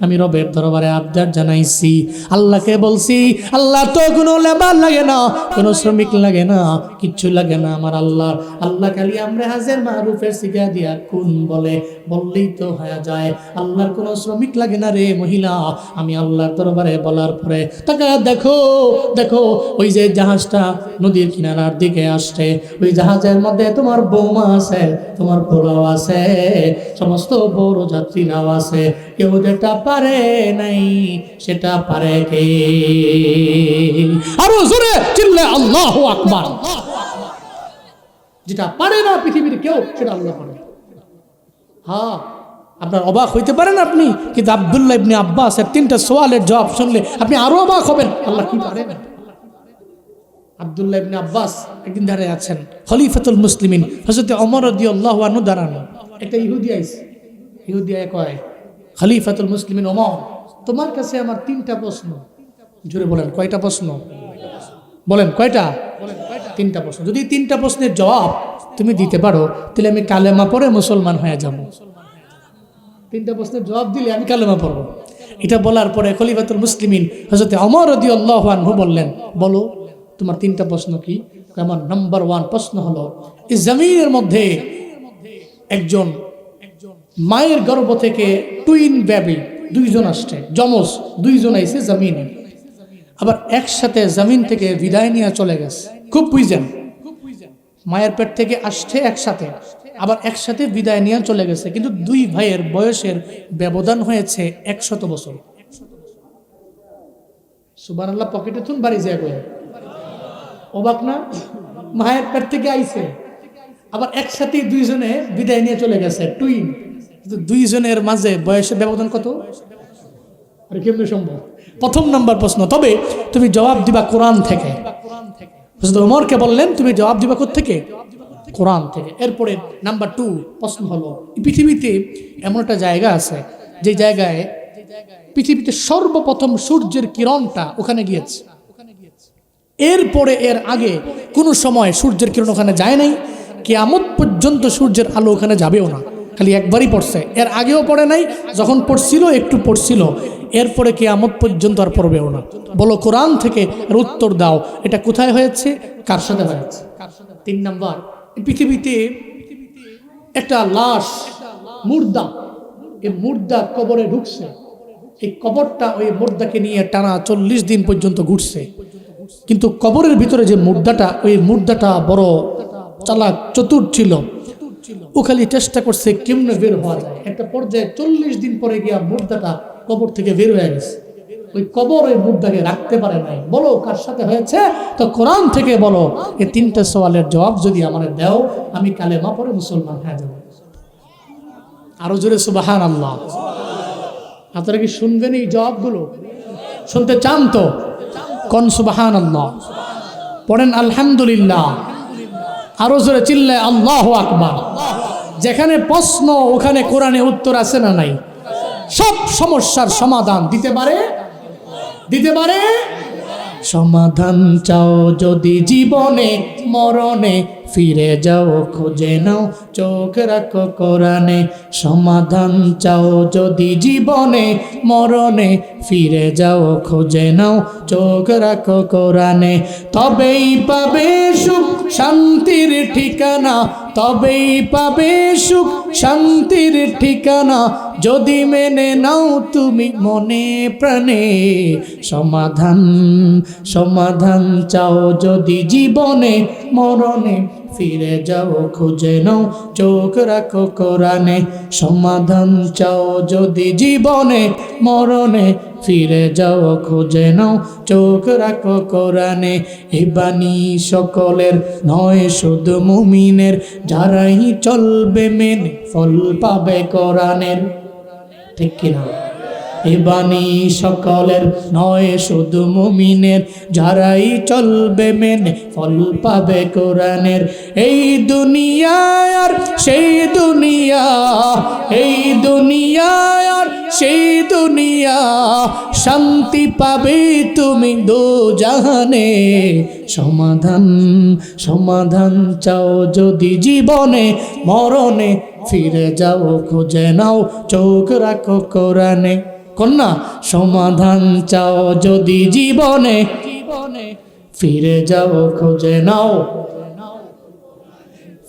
আমি রবের দরবারে আবদার জানাইছি, আল্লাহকে বলছি, আল্লাহ তো কোনো লেবার লাগে না, কোনো শ্রমিক লাগে না, কিচ্ছু লাগে না আমার আল্লাহ। আল্লাহ খালি আমরা হাজের মারুফের শিখা দিয়া কোন বলে বললেই তো হয়ে যায়। আল্লাহর কোনো শ্রমিক লাগে না রে মহিলা। আমি আল্লাহর দরবারে বলার পরে তাকা দেখো, দেখো ওই যে জাহাজটা নদীর কিনারার দিকে আসছে, ওই জাহাজের মধ্যে তোমার বৌমা আছে, তোমার পোলাও আছে, সমস্ত বড় যাত্রীরাও আছে। কেউ যেটা পারে নাই সেটা পারে কে? আরো জোরে চিল্লে আল্লাহু আকবার। যেটা পারে না পৃথিবীর কেউ, সেটা আল্লাহ পারে। হ্যাঁ, আপনার অবাক হইতে পারেন আপনি, কিন্তু আব্দুল্লাহ ইবনে আব্বাসের 3টা সওয়ালের জবাব শুনলে আপনি আরো অবাক হবেন, আল্লাহ কি পারে। আব্দুল্লাহ ইবনে আব্বাস একদিন দাঁড়িয়ে আছেন, খলিফাতুল মুসলিমিন হযরত ওমর রাদিয়াল্লাহু আনহু দাঁড়ানো। একটা ইহুদি আইছে, ইহুদি আয় কয়, খলিফাতুল মুসলিমিন ওমর, তোমার কাছে আমার 3টা প্রশ্ন। জোরে বলেন, কয়টা প্রশ্ন? বলেন কয়টা? 3টা প্রশ্ন। যদি 3টা প্রশ্নের জবাব তুমি দিতে পারো, তাহলে আমি কালেমা পড়ে মুসলমান হয়ে যাব। 3টা প্রশ্নের জবাব দিলে আমি কালেমা পড়ব। এটা বলার পরে খলিফাতুল মুসলিমিন হযরত ওমর রাদিয়াল্লাহু আনহু বললেন, বলো তোমার 3টা প্রশ্ন কি? আমার নাম্বার 1 প্রশ্ন হলো, এই জমিনের মধ্যে একজন মায়ের গর্ভ থেকে টুইন বেবি 2জন আসছে, যমজ 2জন আইছে জমিনে, আবার একসাথে জমিন থেকে বিদায় নিয়ে চলে গেছে। খুব বুঝেন, মায়ের পেট থেকে আসছে একসাথে, আবার একসাথে বিদায় নিয়ে চলে গেছে, কিন্তু 2 ভাইয়ের বয়সের ব্যবধান হয়েছে 100 বছর। সুবহানাল্লাহ, পকেটে তুন বাড়ি যায় কই, অবাক না? মায়ের পেট থেকে আইছে, আবার একসাথে 2জনে বিদায় নিয়ে চলে গেছে, টুইন, কিন্তু 2জনের মাঝে বয়সের ব্যবধান কত? আর কেমনে সম্ভব? প্রথম নাম্বার প্রশ্ন। তবে তুমি জবাব দিবা কোরআন থেকে। হযরত ওমরকে বললেন, তুমি জবাব দিবা কোথা থেকে? কোরআন থেকে। এরপরে নাম্বার 2 প্রশ্ন হলো, পৃথিবীতে এমন একটা জায়গা আছে যে জায়গায় পৃথিবীতে সর্বপ্রথম সূর্যের কিরণটা ওখানে গিয়েছে। এরপরে এর আগে কোনো সময় সূর্যের কিরণ ওখানে যায় নাই, কিয়ামত পর্যন্ত সূর্যের আলো ওখানে যাবেও না। খালি একবারই পড়ছে, এর আগেও পড়ে নাই, যখন পড়ছিল একটু পড়ছিল, এরপরে কিয়ামত পর্যন্ত আর পড়বেও না। বলো কোরআন থেকে উত্তর দাও, এটা কোথায় হয়েছে, কার সাথে হয়েছে? 3 নাম্বার, পৃথিবীতে একটা লাশ, মুর্দা, এই মুর্দা কবরে ঢুকছে। এই কবরটা ওই মুর্দাকে নিয়ে টানা 40 দিন পর্যন্ত ঘুরছে, কিন্তু কবরের ভিতরে যে মুর্দাটা, ওই মুর্দাটা বড় চালাক চতুর ছিল। ও খালি চেষ্টা করছে কেমনে বের হওয়া যায়। একটা পর্যায়ে 40 দিন পরে গিয়া মুর্দাটা কবর থেকে বের হয়ে গেছে। ওই কবর ওই মুর্দাকে রাখতে পারে নাই। বলো কার সাথে হয়েছে? তো কোরআন থেকে বলো। এই 3টা সওয়ালের জবাব যদি আমাদের দাও, আমি কালেমা পড়ে মুসলমান হয়ে যাব। আরো জোরে সুবহানাল্লাহ। আপনারা কি শুনবেন এই জবাবগুলো? শুনতে চান তো? কোন সুবহানাল্লাহ পড়েন, আলহামদুলিল্লাহ। আরো জোরে চিল্লায় আল্লাহু আকবার। যেখানে প্রশ্ন ওখানে কোরআনে উত্তর আছে না নাই? সব সমস্যার সমাধান দিতে পারে, দিতে পারে। সমাধান চাও যদি জীবনে মরণে, ফিরে যাও খুঁজে নাও চোখ রাখো কোরআনে। সমাধান চাও যদি জীবনে মরণে, ফিরে যাও খুঁজে নাও চোখ রাখো কোরআনে। তবেই পাবে সুখ শান্তির ঠিকানা, তবেই পাবে সুখ শান্তির ঠিকানা, যদি মেনে নাও তুমি মনে প্রাণে। সমাধান সমাধান চাও যদি জীবনে মরণে, ফিরে যাও খুঁজে নাও চোখ রাখো কোরআনে। সমাধান চাও যদি জীবনে মরণে, ফিরে যাও খুঁজে নাও চোখ রাখো কোরআনে। এ বাণী সকলের নয় শুধু মুমিনের, যারাই চলবে মেনে ফল পাবে কোরআনের। ঠিক কিনা? এ বাণী সকলের নয় শুধু মুমিনের, যারাই চলবে মেনে ফল পাবে কোরআনের। এই দুনিয়া আর সেই দুনিয়া, এই দুনিয়া আর সেই দুনিয়া, শান্তি পাবে তুমি দোজাহানে। সমাধান সমাধান চাও যদি জীবনে মরণে, ফিরে যাও খুঁজে নাও চোখ রাখো কোরআনে। কন্যা সমাধান চাও যদি জীবনে, ফিরে যাও খুঁজে নাও,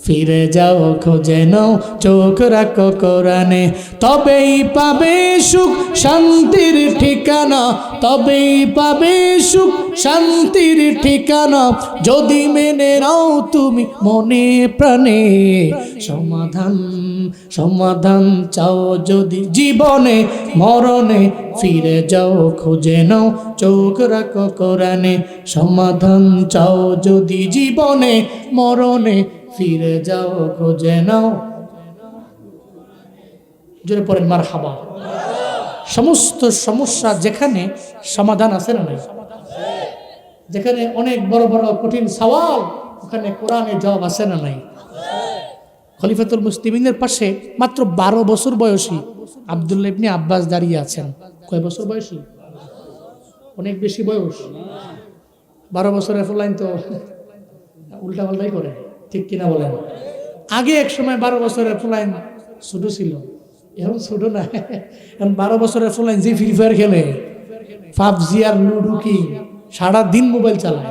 ফিরে যাও খুঁজে নাও চোখ রাখো কোরআনে। তবেই পাবে সুখ শান্তির ঠিকানা, তবেই পাবে সুখ শান্তির ঠিকানা, যদি মেনে নাও তুমি মনে প্রাণে। সমাধান সমাধান চাও যদি জীবনে মরণে, ফিরে যাও খুঁজে নাও চোখ রাখো কোরআনে। সমাধান চাও যদি জীবনে মরণে, ফিরে যাও খুঁজে নাও। জোরে পড়েন মারহাবা। সমস্ত সমস্যা যেখানে সমাধান আছে না নাই? যেখানে অনেক বড় বড় কঠিন সওয়াল, ওখানে কোরআনের জবাব আছে না নাই? খলিফাতুল মুসলিমিনের পাশে মাত্র 12 বছর বয়সী আব্দুল্লাহ ইবনে আব্বাস দাঁড়িয়ে আছেন। কয় বছর বয়সী? অনেক বেশি বয়স। 12 বছরের ফুলাইন তো উল্টা পাল্টাই করে, ঠিক কিনা বলেন? আগে এক সময় 12 বছরের ফুলাইন ছোট ছিল, এখন ছোট না। এখন 12 বছরের ফুলাইন যে ফ্রি ফায়ার খেলে, পাবজি আর লুডো কি সারাদিন মোবাইল চালায়,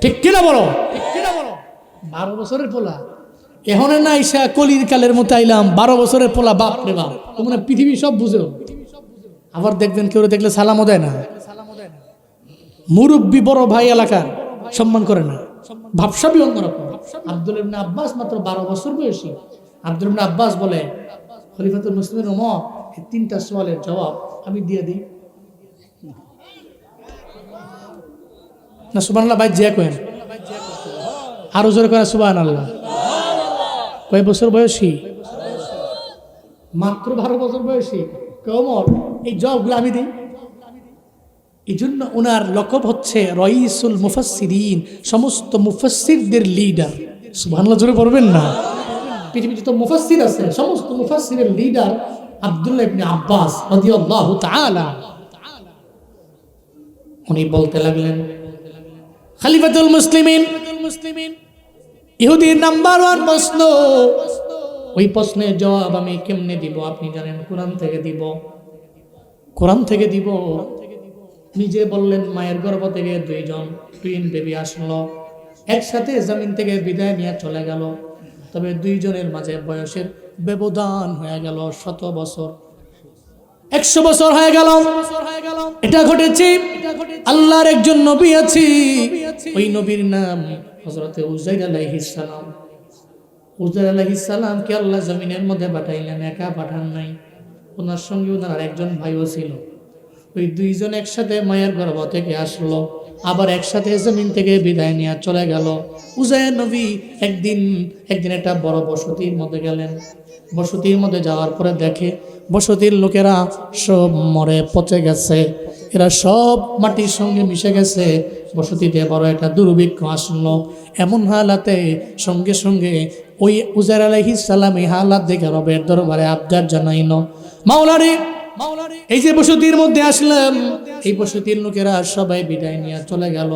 ঠিক কিনা বলো? 12 বছরের পোলা এখন না ইসা কলির কালের মতো আইলাম। 12 বছরের পোলা, বাপ রে বাপ, তোমরা পৃথিবী সব বুঝো। আবার দেখবেন কেউ দেখলে সালামও দেয় না, মুরব্বী বড় ভাই এলাকার সম্মান করে না, ভাবসাবি অন্যরকম। আব্দুল্লাহ ইবনে আব্বাস মাত্র 12 বছর বয়সী। আব্দুল্লাহ ইবনে আব্বাস বলে, খলিফাতুল মুসলিমিন ওমর, এই 3টা সওয়ালের জবাব আমি দিয়ে দিই না? সুবহানাল্লাহ ভাই, জিয়া কয়েন আরো জোরে করে সুবহানাল্লাহ। কয় বছর বয়সী? মাত্র 12 বছর বয়সী। ওমর, এই জবাবগুলো আমি দিই। এই জন্য ওনার লকব হচ্ছে রইসুল মুফাসসিরিন, সমস্ত মুফাসসিরদের লিডার। সুবহানাল্লাহ জোরে পড়বেন না? পৃথিবীতে যত মুফাসসির আছে, সমস্ত মুফাসসিরের লিডার আব্দুল্লাহ ইবনে আব্বাস রাদিয়াল্লাহু তাআলা। উনি বলতে লাগলেন, খলিফাতুল মুসলিমিন, ইহুদির নাম্বার 1 প্রশ্ন, ওই প্রশ্নের জবাব আমি কেমনে দিব আপনি জানেন? কোরআন থেকে দিব, কোরআন থেকে দিব। নিজে বললেন মায়ের গর্ভ থেকে 2জন টুইন বেবি আসলো, একসাথে জমিন থেকে বিদায় নিয়ে চলে গেল। তবে 2জনের মাঝে বয়সের ব্যবধান হয়ে গেল 100 বছর, 100 বছর হয়ে গেল। এটা ঘটেছে, আল্লাহর একজন নবী আছে, ওই নবীর নাম হযরতে উযাইর আলাইহিস সালাম। উযাইর আলাইহিস সালামকে আল্লাহ জমিনের মধ্যে পাঠাইলেন, একা পাঠান নাই, ওনার সঙ্গে ওনার আরেকজন ভাইও ছিল। ওই 2জন একসাথে মায়ের গর্ভ থেকে আসলো, আবার একসাথে জমিন থেকে বিদায় নিয়ে চলে গেল। উযাইর নবী একদিন একটা বড় বসতির মধ্যে গেলেন। বসতির মধ্যে যাওয়ার পরে দেখে বসতির লোকেরা সব মরে পচে গেছে, এরা সব মাটির সঙ্গে মিশে গেছে, বসতিতে বড় একটা দুর্ভিক্ষ আসলো। এমন হালাতে সঙ্গে সঙ্গে ওই উজাইর আলাইহিস সালাম এই হালাত দেখে রবের দরবারে আবদার জানাইল, মাওলারে এই যে বসতির মধ্যে আসলাম, এই বসতির লোকেরা সবাই বিদায় নিয়ে চলে গেল,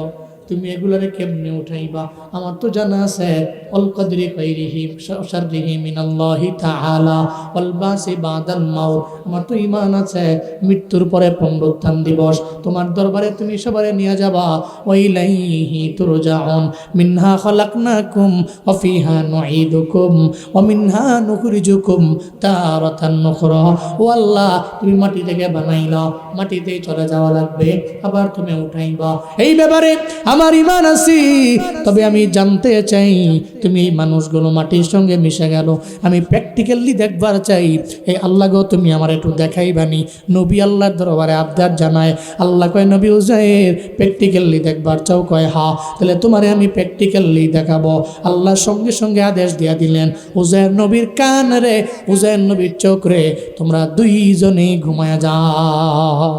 তুমি এগুলারে কেমনে উঠাইবা? আমার তো জানা আছে অল কদরি খাইরিহি শাররিহি মিনাল্লাহি তাআলা ওয়াল বাসি বাদাল মাউত, আমার তো ঈমান আছে মৃত্যুর পরে পুনরুত্থান দিবস। তোমার দরবারে তুমি সবারে নিয়ে যাবা। ওয়া ইলাইহি তুরজাউন মিনহা খালাকনাকুম ওয়া ফিহা নুঈদুকুম ওয়া মিনহা নুখরিজুকুম তারাতান নুখরা। ও আল্লাহ, তুমি মাটি থেকে বানাইলা, মাটিতেই চলে যাওয়া লাগবে, আবার তুমি উঠাইবা। এই ব্যাপারে আমার ঈমান আছে, তবে আমি জানতে চাই তুমি এই মানুষগুলো মাটির সঙ্গে মিশে গেল, আমি প্র্যাকটিক্যালি দেখবার চাই। এই আল্লাহ গো, তুমি আমার একটু দেখাইবানি। নবী আল্লাহর দরবারে আবদার জানায়। আল্লাহ কয়, নবী উজাইর প্র্যাকটিক্যালি দেখবার চাও? কয় হা, তাহলে তোমারে আমি প্র্যাকটিক্যালি দেখাবো। আল্লাহ সঙ্গে সঙ্গে আদেশ দিয়া দিলেন, উজাইর নবীর কান রে, উজাইর নবীর চোখ রে, তোমরা দুইজনেই ঘুমায়া যাও।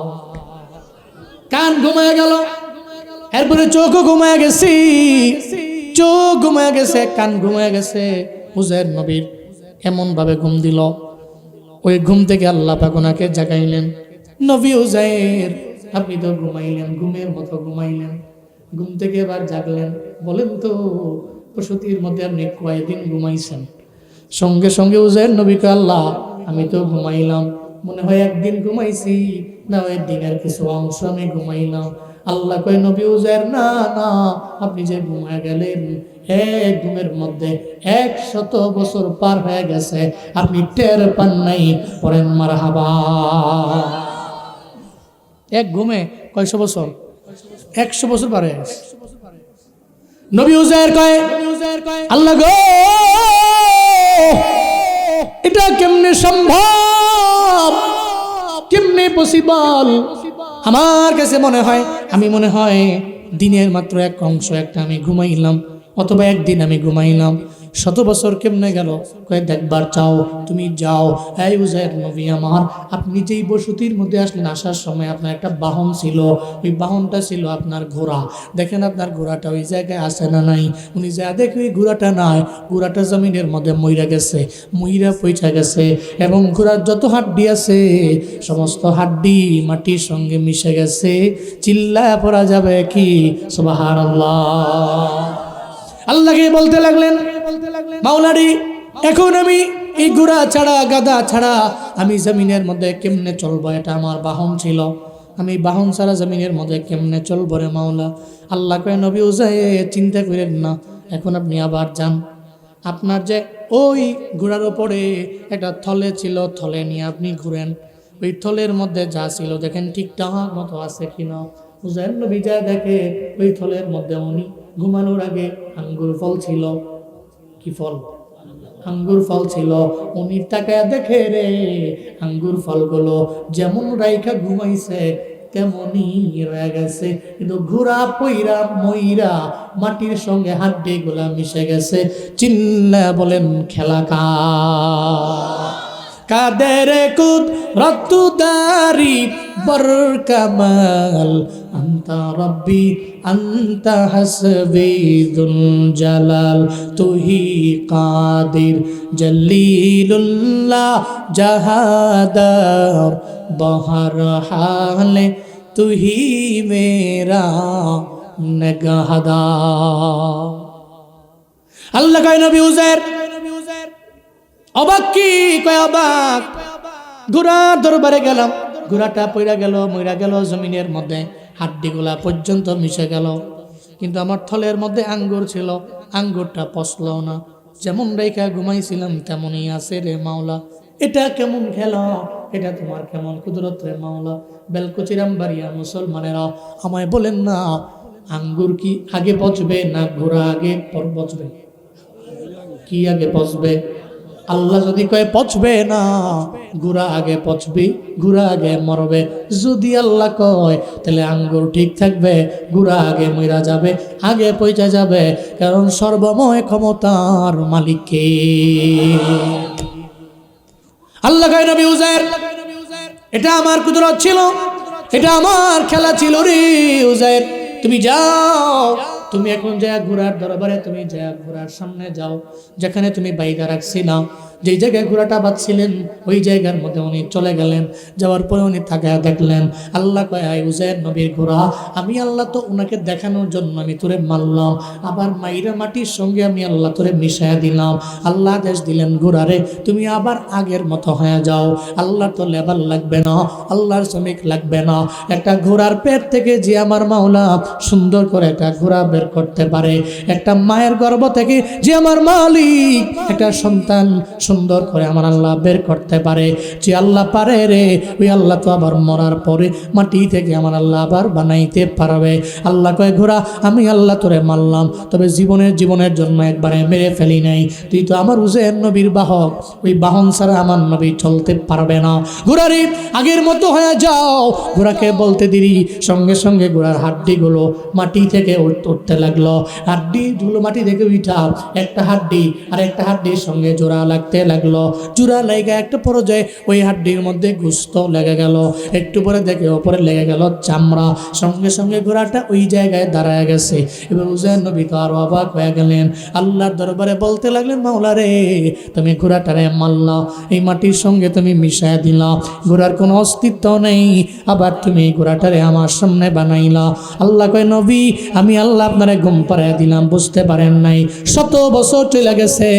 কান ঘুমায়া গেল, এরপরে চোখও ঘুমায় গেছে, চোখ ঘুমায় গেছে, কান ঘুমায় গেছে। উজাইর নবীর এমন ভাবে ঘুম দিল, ওই ঘুম থেকে আল্লাহ পাক ওনাকে জাগাইলেন। নবী উজাইর, আপনি তো ঘুমাইলেন, ঘুমের মতো ঘুমাইলেন, ঘুম থেকে এবার জাগলেন, বলেন তো বসতির মধ্যে আপনি কয়দিন ঘুমাইছেন? সঙ্গে সঙ্গে উজাইর নবীকে, আল্লাহ আমি তো ঘুমাইলাম, মনে হয় একদিন ঘুমাইছি, না ওই দিনের কিছু অংশ আমি ঘুমাইলাম। আল্লাহ কয়, নবী উজাইর, না না, আপনি যে ঘুমায় গেলেন, এক ঘুমের মধ্যে 100 বছর পার হয়ে গেছে, আপনি টের পান নাই। পড়েন মারহাবা। এক ঘুমে কয়শো বছর? 100 বছর পার হয়ে গেছে। নবী উজাইর কয়, আল্লাহ গো, এটা কেমনে সম্ভব, কেমনে পসিবল? আমার কাছে মনে হয়, আমি মনে হয় দিনের মাত্র এক অংশ একটা আমি ঘুমাইলাম, অথবা একদিন আমি ঘুমাইলাম। 100 বছর কেমনে গেল? কয়ে দেখবার চাও? তুমি যাও। এই উজাইর নবী আমার, আপনি যেই বসতির মধ্যে আসলেন, আসার সময় আপনার একটা বাহন ছিল, ওই বাহনটা ছিল আপনার ঘোড়া। দেখেন আপনার ঘোড়াটা ওই জায়গায় আছে না নাই? উনি যা দেখে ওই ঘোড়াটা নাই, ঘোড়াটা জমিনের মধ্যে মইরা গেছে, মইরা পইচা গেছে, এবং ঘোড়ার যত হাড্ডি আছে সমস্ত হাড্ডি মাটির সঙ্গে মিশে গেছে। চিল্লায় পড়া যাবে কি সুবহানাল্লাহ। আল্লাহকে বলতে লাগলেন, মাওলারি এখন আমি এই ঘোড়া ছাড়া, গাধা ছাড়া আমি জমিনের মধ্যে কেমনে চলবো? এটা আমার বাহন ছিল, আমি বাহন ছাড়া জমিনের মধ্যে কেমনে চলবো রে মাওলা? আল্লাহ কয়, নবী উজাইর চিন্তা করেন না, এখন আপনি আবার যান। আপনার যে ওই ঘোড়ার ওপরে একটা থলে ছিল, থলে নিয়ে আপনি ঘুরেন, ওই থলের মধ্যে যা ছিল দেখেন ঠিকঠাক মতো আছে কিনা। উজাইর নবী যা দেখে, ওই থলের মধ্যে উনি ঘুমানোর আগে আঙ্গুর ফল ছিল। কি ফল? আঙ্গুর ফল ছিল। উনি তাকায় দেখে রে, আঙ্গুর ফলগুলো যেমন রাইখা ঘুমাইছে তেমনই রয়ে গেছে, কিন্তু ঘোড়া পইরা মইরা মাটির সঙ্গে হাড্ডি গুলা মিশে গেছে। চিল্লা বলেন খেলা কাদের কুদরতদারি বরকামাল, আন্তা রব্বি আন্তা হাসবি দুল জালাল, তুহি কাদির জলিলুল্লাহ জাহাদার, বহর হালে তুহি মেরা নগহদার। আল্লাহ কয়, নবী উজাইর অবাক। কি কয় অবাক? ঘোড়ার দরবারে গেলাম, ঘোড়াটা পইরা গেল, মইরা গেল জমিনের মধ্যে, হাড্ডিগুলা পর্যন্ত মিশে গেল, কিন্তু আমার থলের মধ্যে আঙ্গুর ছিল, আঙ্গুরটা পচল না, যেমন রেখা ঘুমাইছিলাম তেমনই আছে রে মাওলা। এটা কেমন খেলা? এটা তোমার কেমন কুদরত রে মাওলা? বেলকুচিরাম বাড়িয়া মুসলমানেরা আমায় বলেন না, আঙ্গুর কি আগে পচবে না ঘোড়া আগে পচবে? কি আগে পচবে? আল্লাহ যদি কয় পচবে না, ঘোড়া আগে পচবি, ঘোড়া আগে মরবে। যদি আল্লাহ কয় তাহলে আঙ্গুর ঠিক থাকবে, ঘোড়া আগে মইরা যাবে, আগে পয়সা যাবে, কারণ সর্বময় ক্ষমতার মালিক কে? আল্লাহ কয়, নবী উজাইর এটা আমার কুদরত ছিল, এটা আমার খেলা ছিল রে উজাইর, তুমি যাও, তুমি এখন যা ঘোড়ার দরবারে তুমি যা ঘোড়ার সামনে যাও, যেখানে তুমি বাইদা রাখছিলাম, যেই জায়গায় ঘোড়াটা বাঁধছিলেন ওই জায়গার মধ্যে উনি চলে গেলেন। যাওয়ার পরে উনি তাকায় দেখলেন, আল্লাহ কয়, আয় উজাইর নবীর ঘোড়া, আমি আল্লাহ তো ওনাকে দেখানোর জন্য আমি তোরে মারলাম, আবার মাইরা মাটির সঙ্গে আমি আল্লাহ তোরে মিশাইয়া দিলাম। আল্লাহ আদেশ দিলেন, ঘোড়ারে তুমি আবার আগের মতো হয়ে যাও, আল্লাহর তো লেবার লাগবে না, আল্লাহর শ্রমিক লাগবে না। একটা ঘোড়ার পেট থেকে যে আমার মাওলা সুন্দর করে একটা ঘোড়া বের করতে পারে, একটা মায়ের গর্ভ থেকে যে আমার মালিক একটা সন্তান সুন্দর করে আমার আল্লাহ বের করতে পারে, যে আল্লাহ পারে রে, ওই আল্লাহ তো আবার মরার পরে মাটি থেকে আমার আল্লাহ আবার বানাইতে পারবে। আল্লাহ কয়, ঘোড়া আমি আল্লাহ তোরে মারলাম, তবে জীবনের জন্য একবারে মেরে ফেলি নাই। তুই তো আমার উজাইর নবীর বাহক, ওই বাহন ছাড়া আমার নবী চলতে পারবে না। ঘোড়ারে আগের মতো হয়ে যাও। ঘোড়াকে বলতে দিরি সঙ্গে সঙ্গে ঘোড়ার হাড্ডিগুলো মাটি থেকে উঠতে লাগলো। হাড্ডিগুলো মাটি থেকে উঠা একটা হাড্ডি আর একটা হাড্ডির সঙ্গে জোড়া লাগতে লাগলো। জোড়া লেগে একটা পর্যায়ে ওই হাড্ডির মধ্যে গোশত লেগে গেল, একটু পরে দেখে ওপরে লেগে গেল চামড়া। সঙ্গে সঙ্গে ঘোড়াটা ওই জায়গায় দাঁড়ায় গেছে। এবার উজাইর নবী তো আরো অবাক হয়ে গেলেন, আল্লাহর দরবারে বলতে লাগলেন, মাওলা রে, তুমি ঘোড়াটারে মারলা, এই মাটির সঙ্গে তুমি মিশায় দিলা, ঘোড়ার কোনো অস্তিত্ব নেই, আবার তুমি ঘোড়াটারে আমার সামনে বানাইলা। আল্লাহ কয়, নবী আমি আল্লাহ আপনারে ঘুম পাড়ায় দিলাম, বুঝতে পারেন নাই, 100 বছর চলে গেছে,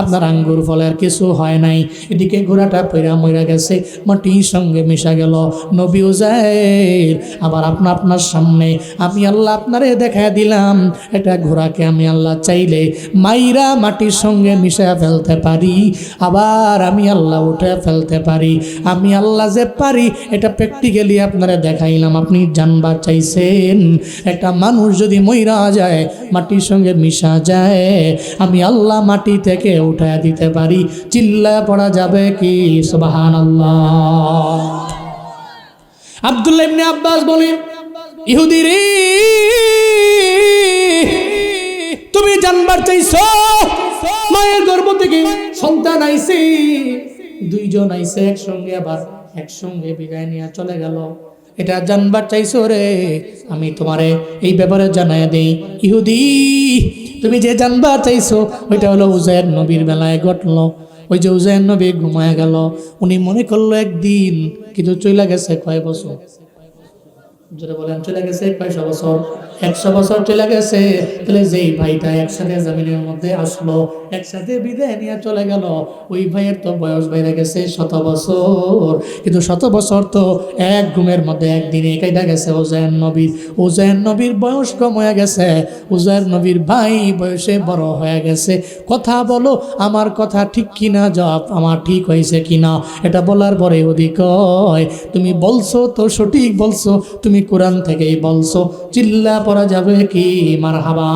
আপনার আঙ্গুর ফলের কিছু হয় নাই, এদিকে ঘোড়াটা পইরা মইরা গেছে, মাটির সঙ্গে মিশা গেল। নবী উজাইর, আবার আপনার সামনে আমি আল্লাহ আপনারে দেখা দিলাম, এটা ঘোড়াকে আমি আল্লাহ চাইলে মাইরা মাটির সঙ্গে মিশা ফেলতে পারি, আবার আমি আল্লাহ উঠে ফেলতে পারি। আমি আল্লাহ যে পারি এটা প্র্যাকটিক্যালি আপনারা দেখাইলাম। আপনি জানবার চাইছেন, একটা মানুষ যদি মইরা যায়, মাটির সঙ্গে মিশা যায়, আমি আল্লাহ মাটি থেকে উঠায় দিতে পারি। চিল্লা পড়া যাবে কি সুবহানাল্লাহ। আব্দুল্লাহ ইবনে আব্বাস বলেন, ইহুদি রে, তুমি জানবার চাইছো মায়ের গর্ভ থেকে সন্তান আইছে, দুইজন আইছে একসঙ্গে, আবার একসঙ্গে বিদায় নিয়ে চলে গেল, এটা জানবার চাইছো রে, আমি তোমারে এই ব্যাপারে জানাই দেই। ইহুদি, তুমি যে জানবার চাইছো ওইটা হলো উজাইর নবীর বেলায় ঘটলো। ওই যে উজাইর নবী ঘুমায় গেল, উনি মনে করলো একদিন, কিন্তু চলে গেছে কয় বছর? যেটা বলেন চলে গেছে কয়শো বছর? 100 বছর চলে গেছে। তাহলে যেই ভাইটা একসাথে জমিনের মধ্যে আসলো, একসাথে বিদায় নিয়ে চলে গেল, ওই ভাইয়ের তো বয়স বাইরে গেছে 100 বছর, কিন্তু 100 বছর তো এক ঘুমের মধ্যে একদিনে কেটে গেছে উজাইর নবীর। উজাইর নবীর বয়স কম হয়ে গেছে, উজাইর নবীর ভাই বয়সে বড় হয়ে গেছে। কথা বলো, আমার কথা ঠিক কিনা, জবাব আমার ঠিক হয়েছে কিনা। এটা বলার পরে ওদি কয়, তুমি বলছো তো সঠিক বলছো, তুমি কোরআন থেকেই বলছো, চিল্লা পড়া যাবে কি মারহাবা।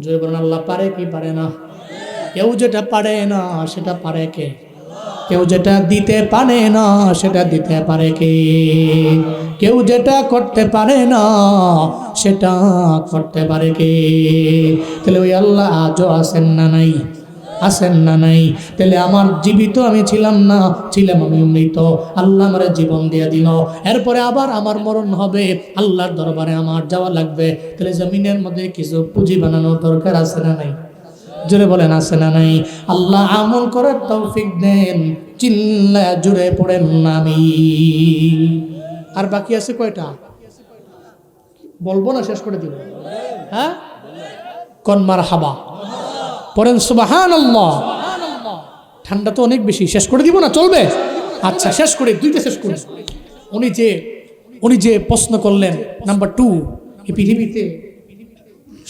জয় বলেন, আল্লাহ পারে কি পারে না? কেউ যেটা পারে না সেটা পারে কে? কেউ যেটা দিতে পারে না সেটা দিতে পারে কে? কেউ যেটা করতে পারে না সেটা করতে পারে কে? তাহলে ওই আল্লাহ আজও আছেন না নাই? আছেন না নাই? তাহলে আমার জীবিত আমি ছিলাম না, ছিলাম আমি মৃত, আল্লাহ আমার জীবন দিয়ে দিল, এরপরে আবার আমার মরণ হবে, আল্লাহর দরবারে আমার যাওয়া লাগবে। তাহলে জমিনের মধ্যে কিছু পুঁজি বানানোর দরকার আছে না নাই? জোরে বলেন আছে না নাই? আল্লাহ আমল করার তৌফিক দেন, চিল্লা জোরে পড়েন আমি। আর বাকি আছে কয়টা? বলবো না, শেষ করে দিব। হ্যাঁ, কোন মারহাবা পড়েন সুবহানাল্লাহ। ঠান্ডা তো অনেক বেশি, শেষ করে দিব না? চলবে? আচ্ছা শেষ করে, দুইটা শেষ করি। উনি যে প্রশ্ন করলেন, নাম্বার 2, এই পৃথিবীতে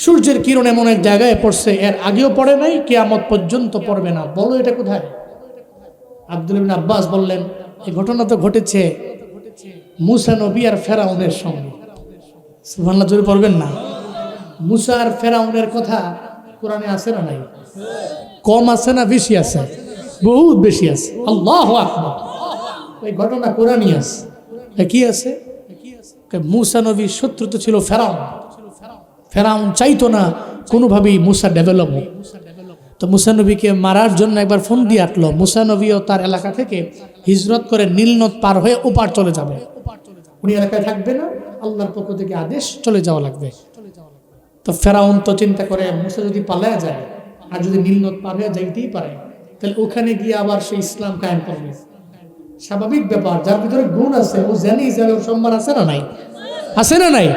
সূর্যের কিরণ এমন এক জায়গায় পড়ছে, এর আগেও পড়ে নাই, কিয়ামত পর্যন্ত পড়বে না, বলো এটা কোথায়? আব্দুল্লাহ ইবনে আব্বাস বললেন, এই ঘটনা তো ঘটেছে মুসা নবী আর ফেরাউনের সঙ্গে। সুবহানাল্লাহ, জোরে পড়বেন না? মুসা আর ফেরাউনের কথা কোরআনে আছে না নাই? কম আছে না বেশি আছে? বহুত বেশি আছে। আল্লাহু আকবার। এই ঘটনা কোরআনই আছে। কি আছে? মুসা নবীর শত্রু তো ছিল ফেরাউন। ফেরাউন চাইতো না কোনোভাবেই মুসা ডেভেলপ হোক। তো মুসা নবীকে মারার জন্য একবার ফোন দিয়ে আটলো। মুসা নবীও তার এলাকা থেকে হিজরত করে নীল নদ পার হয়ে ওপার চলে যাবে, উনি এলাকায় থাকবে না। আল্লাহর পক্ষ থেকে আদেশ, চলে যাওয়া লাগবে। তো ফেরাউন তো চিন্তা করে মুসা যদি পালায়া যায় আর যদি নীল নদ পার হয়ে যাইতেই পারে, তাহলে ওখানে গিয়ে আবার সে ইসলাম কায়েম করবে। স্বাভাবিক ব্যাপার, যার ভিতরে গুণ আছে ও জানেই যে ওর সম্মান আছে না নাই, আছে না নাই।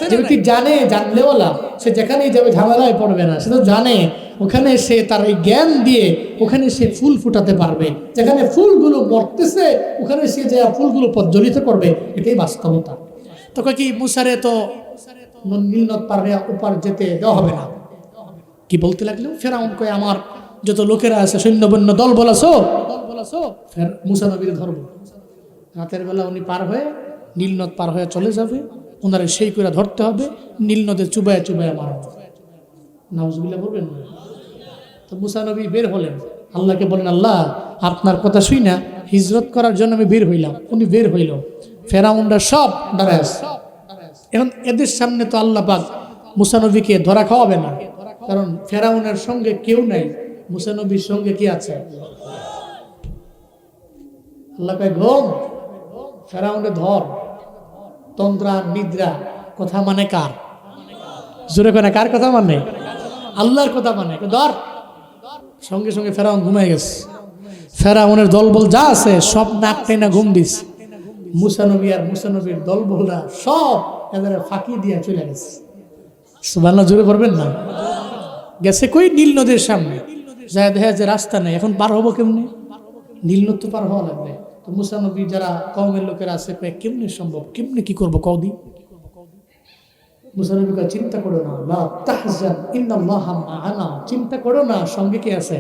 যে ব্যক্তি জানে, জানলেওয়ালা, সে যেখানেই যাবে ঝামেলায় পড়বে না। সে তো জানে ওখানে সে তার এই জ্ঞান দিয়ে ওখানে সে ফুল ফুটাতে পারবে। যেখানে ফুলগুলো মরতেছে ওখানে সে যে ফুলগুলো প্রজ্বলিত করবে, এটাই বাস্তবতা। তো কি মুসারে তো নীল নদ পার হয়ে ওপার যেতে দেওয়া হবে না। কি বলতে লাগলো ফেরাউন, কয় আমার যত লোকেরা আছে সৈন্যবন্য দল বলাছো, মুসা নবীর ধরবো। রাতের বেলা উনি পার হয়ে নীল নদ পার হয়ে চলে যাবে, ওনারা সেই করে ধরতে হবে, নীল নদে চুবায় চুবায় মারবে। নাউজুবিল্লাহ বলবেন না? তো মুসা নবী বের হলেন, আল্লাহকে বলেন আল্লাহ আপনার কথা শুই না হিজরত করার জন্য আমি বের হইলাম। উনি বের হইল, ফেরাউনরা সব দাঁড়ায় আছে। এখন এদের সামনে তো আল্লাহ পাক মুসা নবীকে ধরা খাওয়াবে না, কারণ ফেরাউনের সঙ্গে কেউ নাই, মুসা নবীর সঙ্গে কি আছে? আল্লাহ কয় ঘুম, ফেরাউনে ধর। তন্দ্রা নিদ্রা কথা মানে কার? জোরে করে কার কথা মানে? আল্লাহর কথা মানে। ধর, সঙ্গে সঙ্গে ফেরাউন ঘুমাই গেছে। ফেরাউনের দলবল যা আছে সব নাক টেনা ঘুম দিস। মুসা নবী আর মুসা নবীর দলবলরা সব এদের ফাঁকি দিয়ে চলে গেছে। সুবহানাল্লাহ, জোরে করবেন না? গেছে কই? নীল নদীর সামনে। যায় দেখা যে রাস্তা নেই, এখন পার হবো কেমনে? নীল নদ তো পার হওয়া লাগবে। তো মুসা নবী যারা কওমের লোকেরা আছে কেমনে সম্ভব, কেমনে কি করবো কওদি? মুসা নবী কয় চিন্তা করো না, লা তাহজান ইন্নাল্লাহা মা'ানা, চিন্তা করো না, সঙ্গে কি আছে?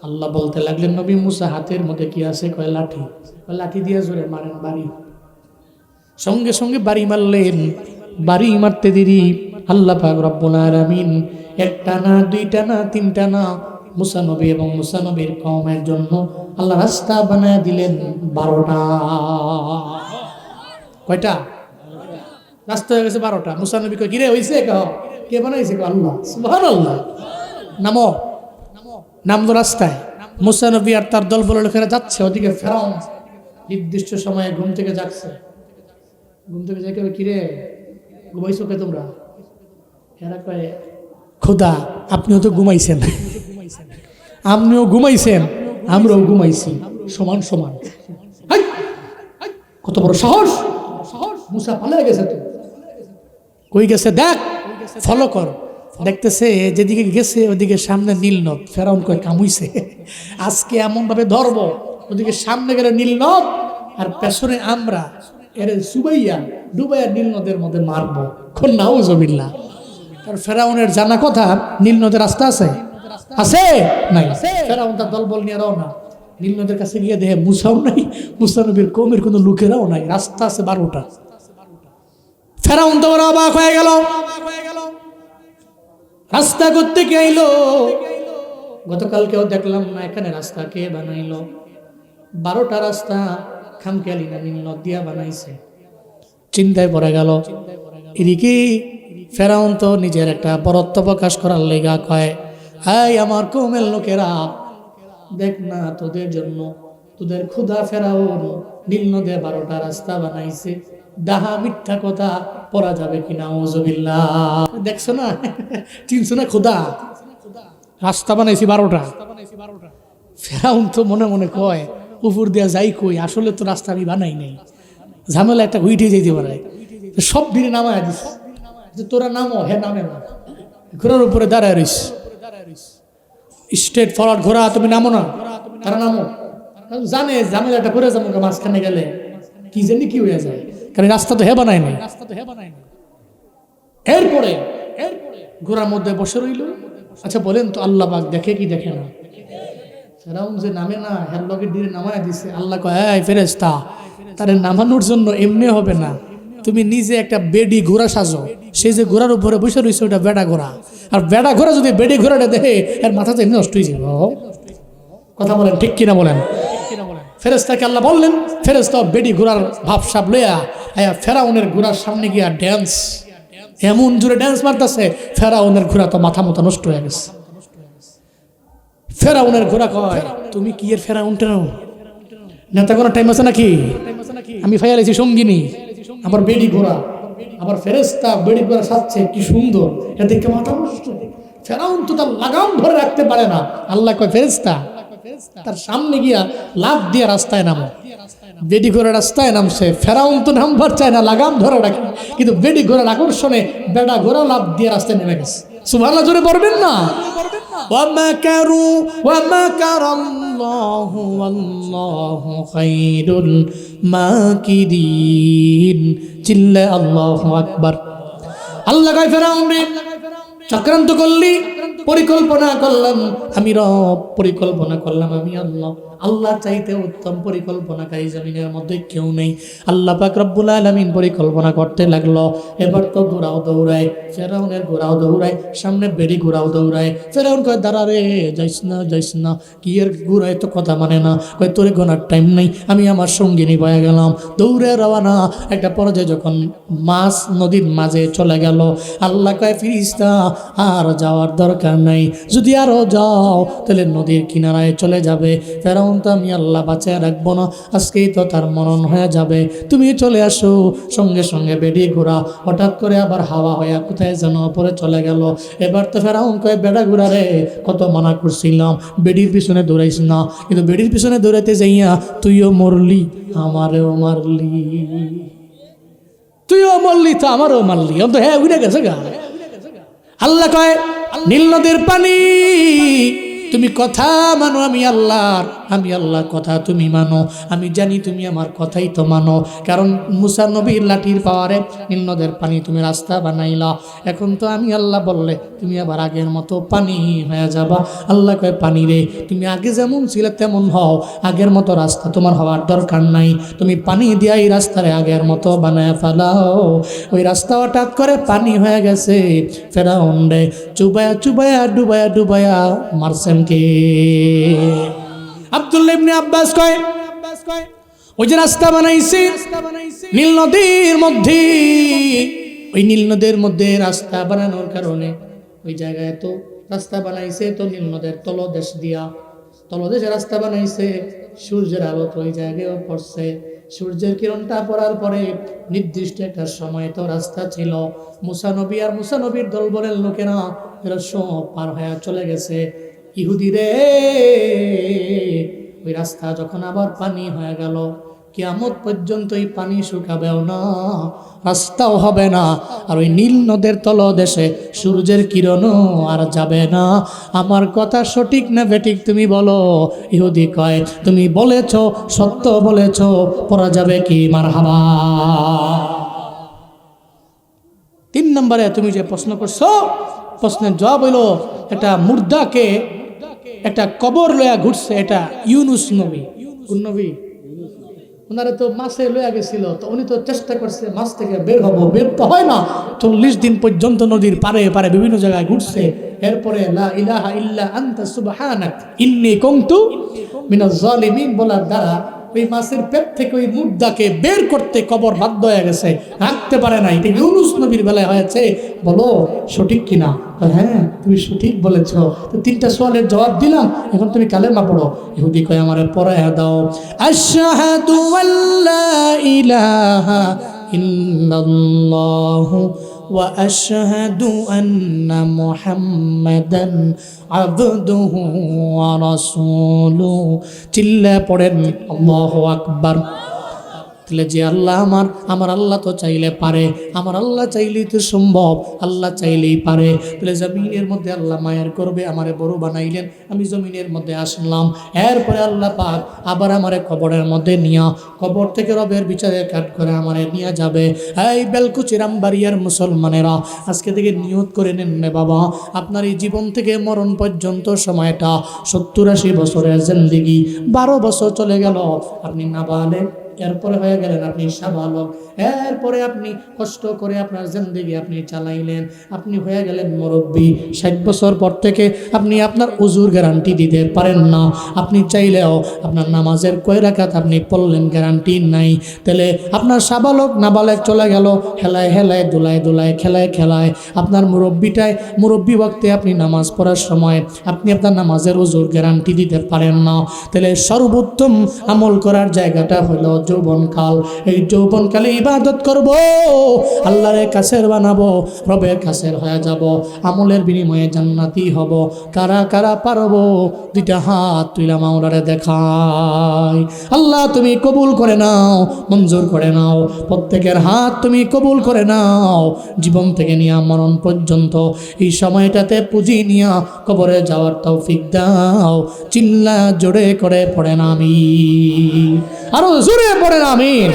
আল্লাহ বলতে লাগলেন নবী মুসা হাতের মধ্যে কি আছে? কয় লাঠি। লাঠি দিয়ে জোরে মারেন বাড়ি। সঙ্গে সঙ্গে বাড়ি মারলেন। বাড়ি মারতে দেরি আল্লাহ পাক রব্বুল আলামিন একটা না, দুইটা না, তিনটা না, মুসা নবী এবং মুসা নবীর কওমের জন্য আল্লাহ রাস্তা বানায় দিলেন 12টা। কয়টা রাস্তা হয়ে গেছে? 12টা। মুসা নবী কয় কিরে হইছে? কে বানাইছে? আল্লাহ। সুবহানাল্লাহ। নামো, নামলো রাস্তায়। মুসা নবী আর তার দল বলে লোকেরা যাচ্ছে, ওদিকে ফেরাউন নির্দিষ্ট সময়ে ঘুম থেকে জাগছে। ঘুম থেকে জেগে কিরে ঘুমাইছো কে তোমরা? এরা কয় খোদা আপনিও তো ঘুমাইছেন, আপনিও ঘুমাইছেন, আমরাও ঘুমাইছি, সমান সমান। কত বড় সাহস! মুসা পালিয়ে গেছে। তো কই গেছে দেখ, ফলো কর। দেখতেছে যেদিকে গেছে ওদিকে সামনে নীল নদ। ফেরাউন কয় কামুইছে, আজকে এমন ভাবে ধরবো, ওদিকে সামনে গেলে নীল নদ আর পেছনে আমরা এর সুবাইয়া ডুবাইয়া নীল নদের মধ্যে মারবো। নাউজুবিল্লাহ। আর ফেরাউনের জানা কথা নীল নদের রাস্তা আছে? আছে নাই? ফেরাউন তার দলবল নিয়ে রওনা। নীল নদের কাছে গিয়ে দেখে মুসাও নাই, মুসা নবীর কওমের কোনো লোকেরাও নাই, রাস্তা আছে 12টা। ফেরাউন তো অবাক হয়ে গেল, রাস্তা করতে কে আইলো? গতকালকেও দেখলাম না, এখানে রাস্তা কে বানাইলো? 12টা রাস্তা খামখেয়ালি না নীল নদ দিয়া বানাইছে। চিন্তায় পড়ে গেল। এদিকে ফেরাউন তো নিজের একটা বরত্ব প্রকাশ করার লেগা কয়, হাই আমার কওমের লোকেরা, দেখ না তোদের জন্য, তোদের ক্ষুধা ফেরাউন নীল নদে 12টা রাস্তা বানাইছে। ডাহা মিথ্যা কথা পড়া যাবে কিনা? নাউজুবিল্লাহ। দেখছো না, চিনছো না? ক্ষুধা রাস্তা বানাইছি 12টা। ফেরাউন তো মনে মনে কয় উপর দিয়া যাই কই, আসলে তো রাস্তা আমি বানাই নাই, ঝামেলা একটা উইঠে যেতে পারে। সব দিনে নামায় দিস যে তোরা নামো। হ্যাঁ নামে না, ঘোড়ার উপরে দাঁড়ায় রইস, স্ট্রেট ফরওয়ার্ড ঘোড়া, তুমি নামো না, তারা নামো। জানে ঝামেলাটা করে যাবো মাঝখানে গেলে কি জানি কি হয়ে যায়, কারণ রাস্তা তো হে বানায় নাই। এরপরে ঘোড়ার মধ্যে বসে রইল। আচ্ছা বলেন তো আল্লাহ পাক দেখে কি দেখে না? ফেরাউন যে নামে না, হের লগে দিয়ে নামায় দিছে। আল্লাহ কয় এই ফেরেশতা, তারে নামানোর জন্য এমনি হবে না, তুমি নিজে একটা বেডি ঘোড়া সাজো। সেই যে ঘোড়ার উপরে বসে রয়েছে ওটা বেড়া ঘোড়া, আর বেড়া ঘোড়া যদি বেডি ঘোড়াটা দেখে এর মাথাতে এমনি নষ্ট হয়ে যাবে। কথা বলেন ঠিক কিনা বলেন? ফেরেশতাকে আল্লাহ বললেন, ফেরেশতা বেডি ঘোড়ার ভাবসাব লইয়া ফেরাউনের ঘোড়ার সামনে গিয়া ড্যান্স, এমন জোরে ড্যান্স মারতেছে, ফেরাউনের ঘোড়া তো মাথা মতো নষ্ট হয়ে গেছে। ফেরাউনের ঘোড়া কয় তুমি কি এর ফেরাউন টেরাউন? নেতা কোনো টাইম আছে নাকি? আমি ফাইয়ালাইছি সঙ্গিনী, আবার বেডি ঘোড়া, আবার ফেরেশতা বেডি ঘোড়া সাজছে, কি সুন্দর, এটা দেখে মাথা নষ্ট। ফেরাউন তো তার লাগাম ধরে রাখতে পারে না। আল্লাহ কয় ফেরেশতা তার সামনে গিয়া লাফ দিয়ে রাস্তায় নামো। বেডি ঘোড়া রাস্তায় নামছে, ফেরাউন তো নামবার চায় না, লাগাম ধরে রাখে, কিন্তু বেডি ঘোড়ার আকর্ষণে বেডা ঘোড়া লাফ দিয়ে রাস্তায় নেমে গেছে। সুবহানাল্লাহ জোরে পড়বেন না? وَمَكَرُوا وَمَكَرَ اللَّهُ وَاللَّهُ خَيْرُ الْمَاكِرِينَ। চিল্লে আল্লাহু আকবার। আল্লাহ কয় ফেরাউন রে, চক্রান্ত করলি, পরিকল্পনা করলাম আমি রব, পরিকল্পনা করলাম আমি আল্লাহ। আল্লাহ চাইতে উত্তম পরিকল্পনাকারী জমিনের মধ্যে কেউ নেই। আল্লাহ পাক রব্বুল আলামিন পরিকল্পনা করতে লাগলো। এবার তো ঘোড়াও দৌড়ায়, ফেরাউনের ঘোড়াও দৌড়ায়, সামনে বেড়ি ঘোড়াও দৌড়ায়। ফেরাউন কয় দাঁড়া রে, যাইস না, কি এর ঘোড়ায় তো কথা মানে না। কয় তোরে গোনার টাইম নেই, আমি আমার সঙ্গিনী বয়ে গেলাম, দৌড়ে রওনা। একটা পর্যায়ে যখন মাছ নদীর মাঝে চলে গেল, আল্লাহ কয় ফিরিস্তা আর যাওয়ার দরকার নাই, যদি আরো যাও তাহলে নদীর কিনারায় চলে যাবে। ফেরাউন তো আমি আল্লাহ বাঁচিয়ে রাখবো না, আজকেই তো তার মরণ হয়ে যাবে, তুমি চলে আসো। সঙ্গে সঙ্গে বেড়ি ঘোড়া হঠাৎ করে আবার হাওয়া হয়ে কোথায় যেন পরে চলে গেল। এবার তো ফেরাউন কয় বেড়া ঘোড়া রে, কত মানা করছিলাম বেড়ির পিছনে দৌড়াইস না, কিন্তু বেড়ির পিছনে দৌড়াইতে যাইয়া তুইও মরলি, আমারেও মারলি, তুইও মরলি তো আমারও মারলি, তো হ্যাঁ উড়ে গেছে গা। আল্লাহ কয় নীল নদীর পানি, তুমি কথা মানো আমি আল্লাহর কথা তুমি মানো, আমি জানি তুমি আমার কথাই তো মানো। কারণ মুসা নবীর লাঠির পাওয়ারে নীল নদের পানি তুমি রাস্তা বানাইলা, এখন তো আমি আল্লাহ বললে তুমি আবার আগের মতো পানি হয়ে যাবা। আল্লাহ কয় পানি রে, তুমি আগে যেমন ছিলে তেমন হও, আগের মতো রাস্তা তোমার হওয়ার দরকার নাই, তুমি পানি দিয়া এই রাস্তারে আগের মতো বানায় ফেলাও। ওই রাস্তা হঠাৎ করে পানি হয়ে গেছে। ফেরাউন রে চুবায়া ডুবায়া মারছেন কে? আব্দুল্লাহ ইবনে আব্বাস কয় ওই যে রাস্তা বানাইছে নীল নদীর মধ্যে, ওই নীল নদীর মধ্যে রাস্তা বানানোর কারণে ওই জায়গায় তো রাস্তা বানাইছে, তো নীল নদের তলদেশে রাস্তা বানাইছে, সূর্যের আলো তো ওই জায়গায়ও পড়ছে, সূর্যের কিরণটা পড়ার পরে নির্দিষ্ট একটা সময় তো রাস্তা ছিল। মুসা নবী আর মুসা নবীর দলবলের লোকেরা এরা সব পার হয়ে চলে গেছে। ইহুদি রে, ওই রাস্তা যখন আবার পানি হয়ে গেল, কিয়ামত পর্যন্ত এই পানি শুকাবেও না, রাস্তাও হবে না, আর ওই নীল নদের তলদেশে সূর্যের কিরণও আর যাবে না। আমার কথা সঠিক না বেঠিক তুমি বলো? ইহুদি কয় তুমি বলেছ, সত্য বলেছ, পড়া যাবে কি মারহাবা। 3 নম্বরে তুমি যে প্রশ্ন করছো, প্রশ্নের জবাব হইল একটা মুর্দাকে একটা কবর লয়া ঘুরছে, এটা ইউনুস নবী। কোন নবী? ওনারা তো মাছে লয়া গেছিল, তো উনি তো চেষ্টা করছে মাছ থেকে বের হবো, বের তো হয় না। 40 দিন পর্যন্ত নদীর পারে পারে বিভিন্ন জায়গায় ঘুরছে। এরপরে লা ইলাহা ইল্লা আনতা সুবহানাক ইন্নী কুনতু মিনাজ জালিমিন বলার দ্বারা ওই মাছের পেট থেকে ওই মুর্দাকে বের করতে কবর বাধ্য হয়ে গেছে, রাখতে পারে না। এটা ইউনুস নবীর বেলায় হয়েছে, বলো সঠিক কিনা? হ্যাঁ তুমি সঠিক বলেছ। তো 3টা সওয়ালের জবাব দিলাম, এখন তুমি কালেমা পড়ো। ইহুদি কয় আমারে পড়ায়া দাও, আশহাদু আল্লা ইলাহা ইল্লাল্লাহু ওয়া আশহাদু আন্না মুহাম্মাদান আবদুহু ওয়া রাসূলুহু। চিল্লা পড়েন আল্লাহু আকবার। তাহলে যে আল্লাহ আমার আল্লাহ তো চাইলে পারে, আমার আল্লাহ চাইলেই তো সম্ভব, আল্লাহ চাইলেই পারে। তাহলে জমিনের মধ্যে আল্লাহ মায়ের করবে, আমারে বড় বানাইলেন, আমি জমিনের মধ্যে আসলাম। এরপরে আল্লাহ পাক আবার আমারে কবরের মধ্যে নিয়া, কবর থেকে রবের বিচারে কাট করে আমারে নিয়ে যাবে। এই বেলকুচির আমবাড়িয়ার মুসলমানেরা, আজকে থেকে নিয়ত করে নেন রে বাবা, আপনার এই জীবন থেকে মরণ পর্যন্ত সময়টা 70-80 বছরের জিন্দেগি, 12 বছর চলে গেল, আপনি নাবালেগ, এরপরে হয়ে গেলেন আপনি সাবালক, এরপরে আপনি কষ্ট করে আপনার জিন্দেগি আপনি চালাইলেন, আপনি হয়ে গেলেন মুরব্বী। 60 বছর পর থেকে আপনি আপনার উজুর গ্যারান্টি দিতে পারেন না, আপনি চাইলেও আপনার নামাজের কয় রাকাত আপনি পড়লেন গ্যারান্টি নাই। তাহলে আপনার সাবালক নাবালেক চলে গেল, হেলায় দোলায় খেলায় আপনার মুরব্বী ওয়াক্তে আপনি নামাজ পড়ার সময় আপনি আপনার নামাজের উজুর গ্যারান্টি দিতে পারেন না। তাহলে সর্বোত্তম আমল করার জায়গাটা হলো যৌবনকাল। এই যৌবনকালে ইবাদত করব, আল্লাহরে কাছের বানাবো, রবের কাছের হয়ে যাব, আমলের বিনিময়ে জান্নাতি হব। কারা কারা পারবো? দুইটা হাত তুইলা মাওলারে দেখাই। আল্লাহ তুমি কবুল করে নাও, মঞ্জুর করে নাও, প্রত্যেকের হাত তুমি কবুল করে নাও। জীবন থেকে নিয়ে মরণ পর্যন্ত এই সময়টাতে পুঁজি নিয়ে কবরে যাওয়ার তৌফিক দাও। চিল্লা জোরে করে পড়েন আমিন, আরো জোরে পড়েন আমিন।